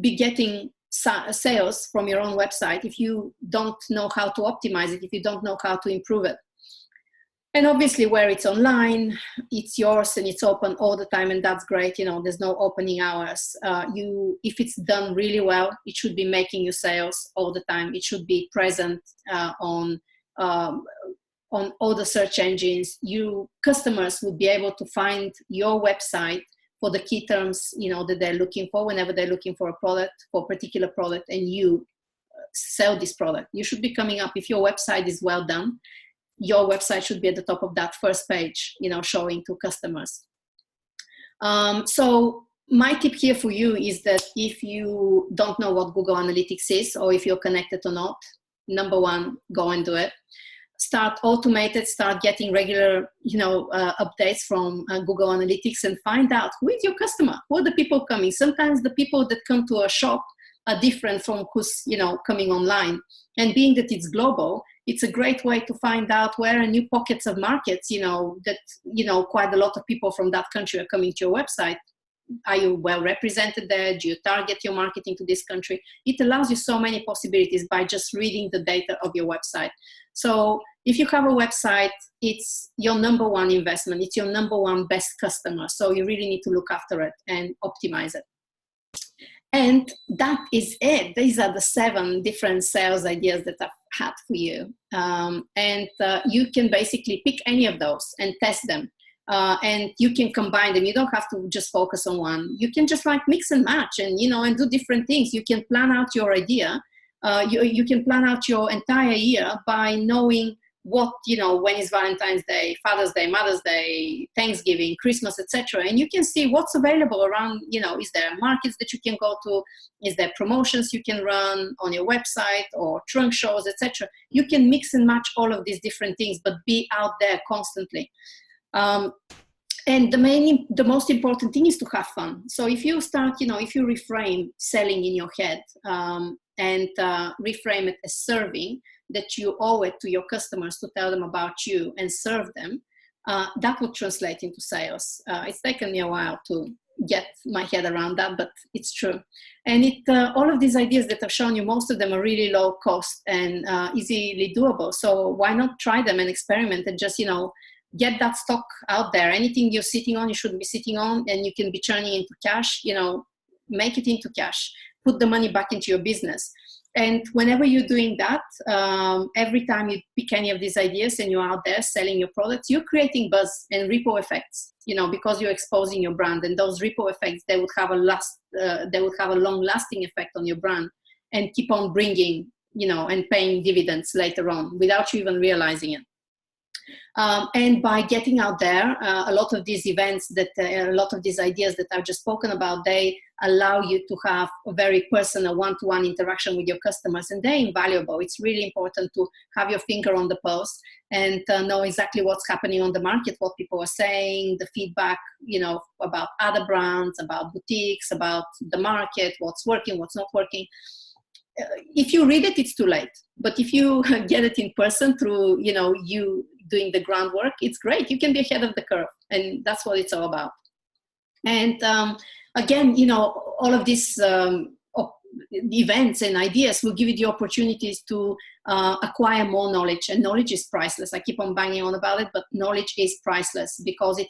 Speaker 1: be getting sales from your own website if you don't know how to optimize it, if you don't know how to improve it. And obviously where it's online, it's yours and it's open all the time, and that's great. There's no opening hours. If it's done really well, it should be making you sales all the time. It should be present on all the search engines. Customers would be able to find your website for the key terms, that they're looking for whenever they're looking for a product, for a particular product, and you sell this product. You should be coming up, if your website is well done, your website should be at the top of that first page, showing to customers. So my tip here for you is that if you don't know what Google Analytics is, or if you're connected or not, number one, go and do it. Start automated, start getting regular, updates from Google Analytics, and find out who is your customer, who are the people coming. Sometimes the people that come to a shop are different from who's, coming online. And being that it's global, it's a great way to find out where are new pockets of markets, that, quite a lot of people from that country are coming to your website. are you well represented there? Do you target your marketing to this country? It allows you so many possibilities by just reading the data of your website. So if you have a website, it's your number one investment. It's your number one best customer. So you really need to look after it and optimize it. And that is it. These are the 7 different sales ideas that I've had for you. You can basically pick any of those and test them. And you can combine them. You don't have to just focus on one. You can just like mix and match and, and do different things. You can plan out your idea. You can plan out your entire year by knowing what, when is Valentine's Day, Father's Day, Mother's Day, Thanksgiving, Christmas, etc. And you can see what's available around, is there markets that you can go to? Is there promotions you can run on your website or trunk shows, etc. You can mix and match all of these different things, but be out there constantly. And the most important thing is to have fun. So if you start, if you reframe selling in your head and reframe it as serving, that you owe it to your customers to tell them about you and serve them, that would translate into sales. It's taken me a while to get my head around that, but it's true. And all of these ideas that I've shown you, most of them are really low cost and easily doable. So why not try them and experiment and just, get that stock out there. Anything you're sitting on, you shouldn't be sitting on, and you can be turning into cash, make it into cash, put the money back into your business. And whenever you're doing that, every time you pick any of these ideas and you're out there selling your products, you're creating buzz and ripple effects, because you're exposing your brand. And those ripple effects, they would have a long-lasting effect on your brand and keep on bringing, and paying dividends later on without you even realizing it. And by getting out there, a lot of these events a lot of these ideas that I've just spoken about, they allow you to have a very personal one-to-one interaction with your customers, and they're invaluable. It's really important to have your finger on the pulse and know exactly what's happening on the market, what people are saying, the feedback, about other brands, about boutiques, about the market, what's working, what's not working. If you read it, it's too late. But if you get it in person through, you doing the groundwork, it's great. You can be ahead of the curve. And that's what it's all about. And again, all of these events and ideas will give you the opportunities to acquire more knowledge. And knowledge is priceless. I keep on banging on about it, but knowledge is priceless because it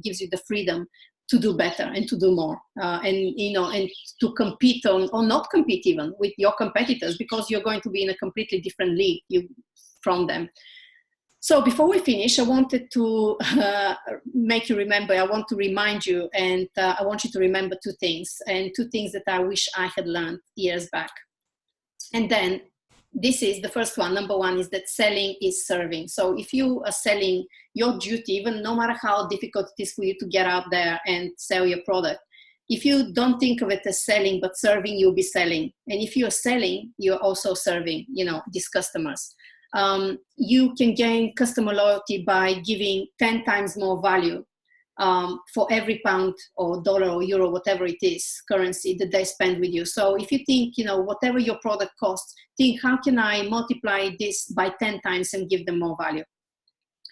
Speaker 1: gives you the freedom to do better and to do more, and to compete or not compete even with your competitors, because you're going to be in a completely different league from them. So before we finish, I wanted to make you remember, I want to remind you, and I want you to remember 2 things, and 2 things that I wish I had learned years back. And then this is the first one. Number 1 is that selling is serving. So if you are selling, your duty, even no matter how difficult it is for you to get out there and sell your product, if you don't think of it as selling but serving, you'll be selling. And if you're selling, you're also serving, these customers. You can gain customer loyalty by giving 10 times more value for every pound or dollar or euro, whatever it is, currency that they spend with you. So if you think, whatever your product costs, think, how can I multiply this by 10 times and give them more value?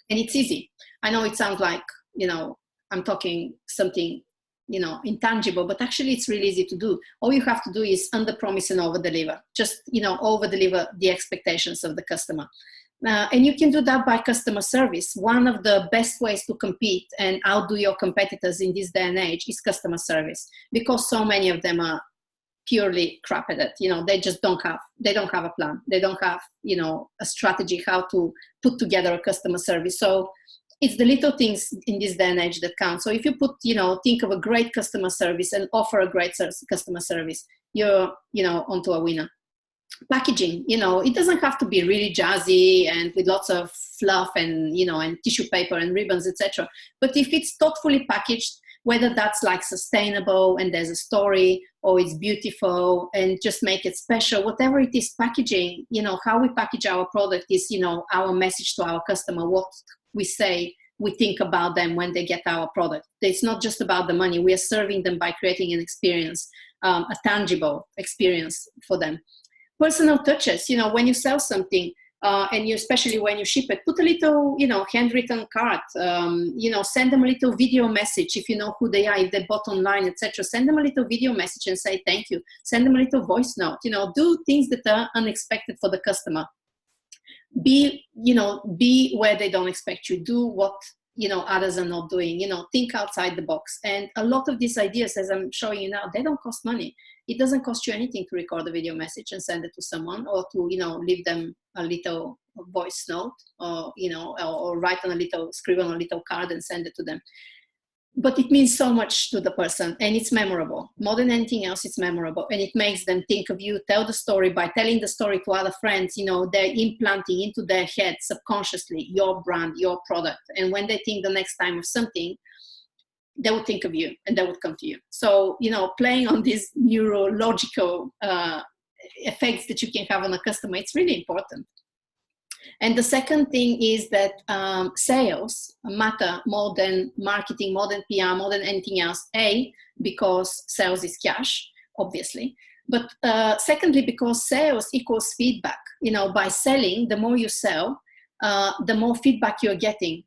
Speaker 1: And it's easy. I know it sounds like, I'm talking something, intangible, but actually it's really easy to do. All you have to do is under-promise and over-deliver. Just, over-deliver the expectations of the customer. And you can do that by customer service. One of the best ways to compete and outdo your competitors in this day and age is customer service, because so many of them are purely crap at it. They just don't have a plan. They don't have, a strategy how to put together a customer service. So it's the little things in this day and age that count. So if you think of a great customer service and offer a great customer service, you're, onto a winner. Packaging, it doesn't have to be really jazzy and with lots of fluff and, and tissue paper and ribbons, etc. But if it's thoughtfully packaged, whether that's like sustainable and there's a story, or it's beautiful and just make it special, whatever it is, packaging, how we package our product is, our message to our customer, what we say, we think about them when they get our product. It's not just about the money. We are serving them by creating an experience, a tangible experience for them. Personal touches, when you sell something, and you, especially when you ship it, put a little, handwritten card, send them a little video message if you know who they are, if they bought online, etc. Send them a little video message and say thank you. Send them a little voice note. Do things that are unexpected for the customer. Be where they don't expect you. Do what others are not doing. Think outside the box. And a lot of these ideas, as I'm showing you now, they don't cost money. It doesn't cost you anything to record a video message and send it to someone, or to leave them a little voice note, or or write on a little, scribble on a little card and send it to them. But it means so much to the person, and it's memorable. More than anything else, it's memorable, and it makes them think of you. Tell the story. By telling the story to other friends, they're implanting into their head subconsciously your brand, your product. And when they think the next time of something, they would think of you and they would come to you. So, playing on these neurological effects that you can have on a customer, it's really important. And the second thing is that sales matter more than marketing, more than PR, more than anything else. Because sales is cash, obviously. But secondly, because sales equals feedback. By selling, the more you sell, the more feedback you're getting,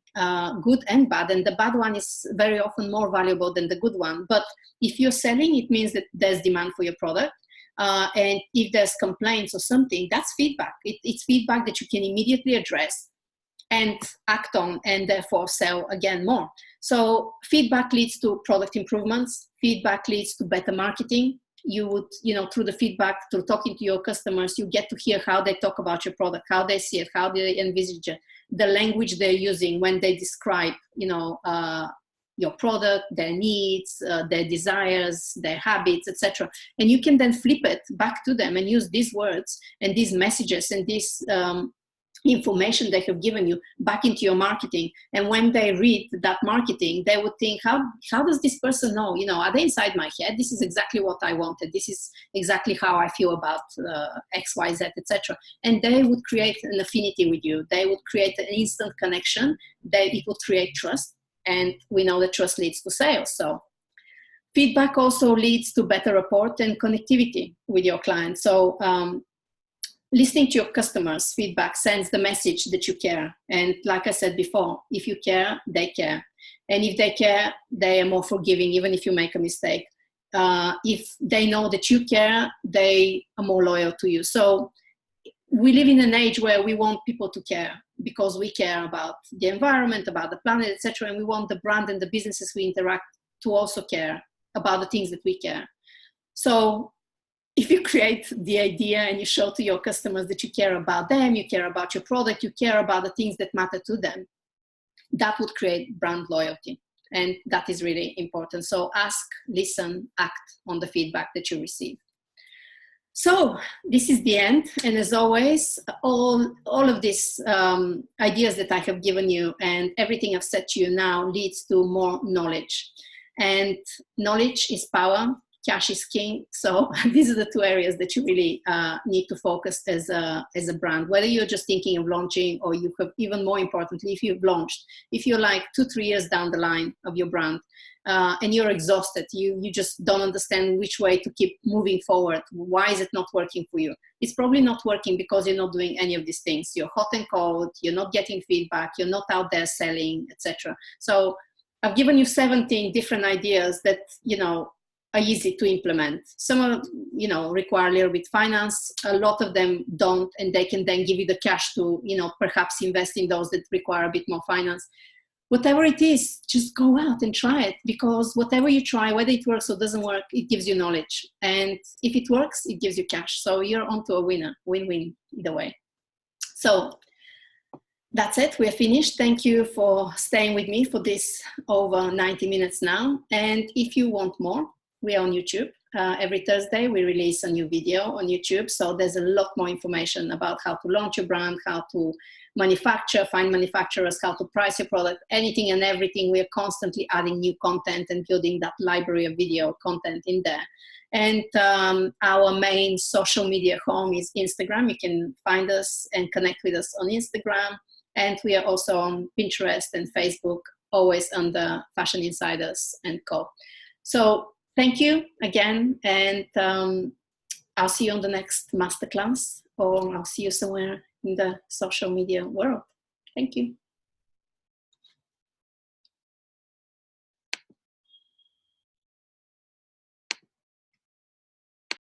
Speaker 1: good and bad. And the bad one is very often more valuable than the good one. But if you're selling, it means that there's demand for your product. And if there's complaints or something, that's feedback. It's feedback that you can immediately address and act on, and therefore sell again more. So feedback leads to product improvements. Feedback leads to better marketing. You would, through the feedback, through talking to your customers, you get to hear how they talk about your product, how they see it, how they envisage it, the language they're using when they describe, your product, their needs, their desires, their habits, etc. And you can then flip it back to them and use these words and these messages and this information they have given you back into your marketing. And when they read that marketing, they would think, how does this person know? Are they inside my head? This is exactly what I wanted. This is exactly how I feel about X, Y, Z, etc. And they would create an affinity with you. They would create an instant connection. It would create trust. And we know that trust leads to sales. So feedback also leads to better rapport and connectivity with your clients. So listening to your customers' feedback sends the message that you care. And like I said before, if you care, they care. And if they care, they are more forgiving, even if you make a mistake. If they know that you care, they are more loyal to you. So we live in an age where we want people to care, because we care about the environment, about the planet, etc. And we want the brand and the businesses we interact to also care about the things that we care. So if you create the idea and you show to your customers that you care about them, you care about your product, you care about the things that matter to them, that would create brand loyalty. And that is really important. So ask, listen, act on the feedback that you receive. So this is the end. And as always, all of these ideas that I have given you and everything I've said to you now leads to more knowledge. And knowledge is power. Cash is king. So these are the two areas that you really need to focus as a brand, whether you're just thinking of launching, or you have, even more importantly, if you've launched, if you're like 2-3 years down the line of your brand, and you're exhausted, you just don't understand which way to keep moving forward. Why is it not working for you? It's probably not working because you're not doing any of these things. You're hot and cold, you're not getting feedback, you're not out there selling, etc. So I've given you 17 different ideas that, are easy to implement. Some of require a little bit finance. A lot of them don't, and they can then give you the cash to, perhaps invest in those that require a bit more finance. Whatever it is, just go out and try it, because whatever you try, whether it works or doesn't work, it gives you knowledge. And if it works, it gives you cash. So you're onto a winner, win-win either way. So that's it. We're finished. Thank you for staying with me for this over 90 minutes now. And if you want more, we are on YouTube. Every Thursday, we release a new video on YouTube. So there's a lot more information about how to launch your brand, how to manufacture, find manufacturers, how to price your product, anything and everything. We are constantly adding new content and building that library of video content in there. And our main social media home is Instagram. You can find us and connect with us on Instagram. And we are also on Pinterest and Facebook, always under Fashion Insiders & Co. So thank you again. And I'll see you on the next masterclass, or I'll see you somewhere in the social media world. Thank you.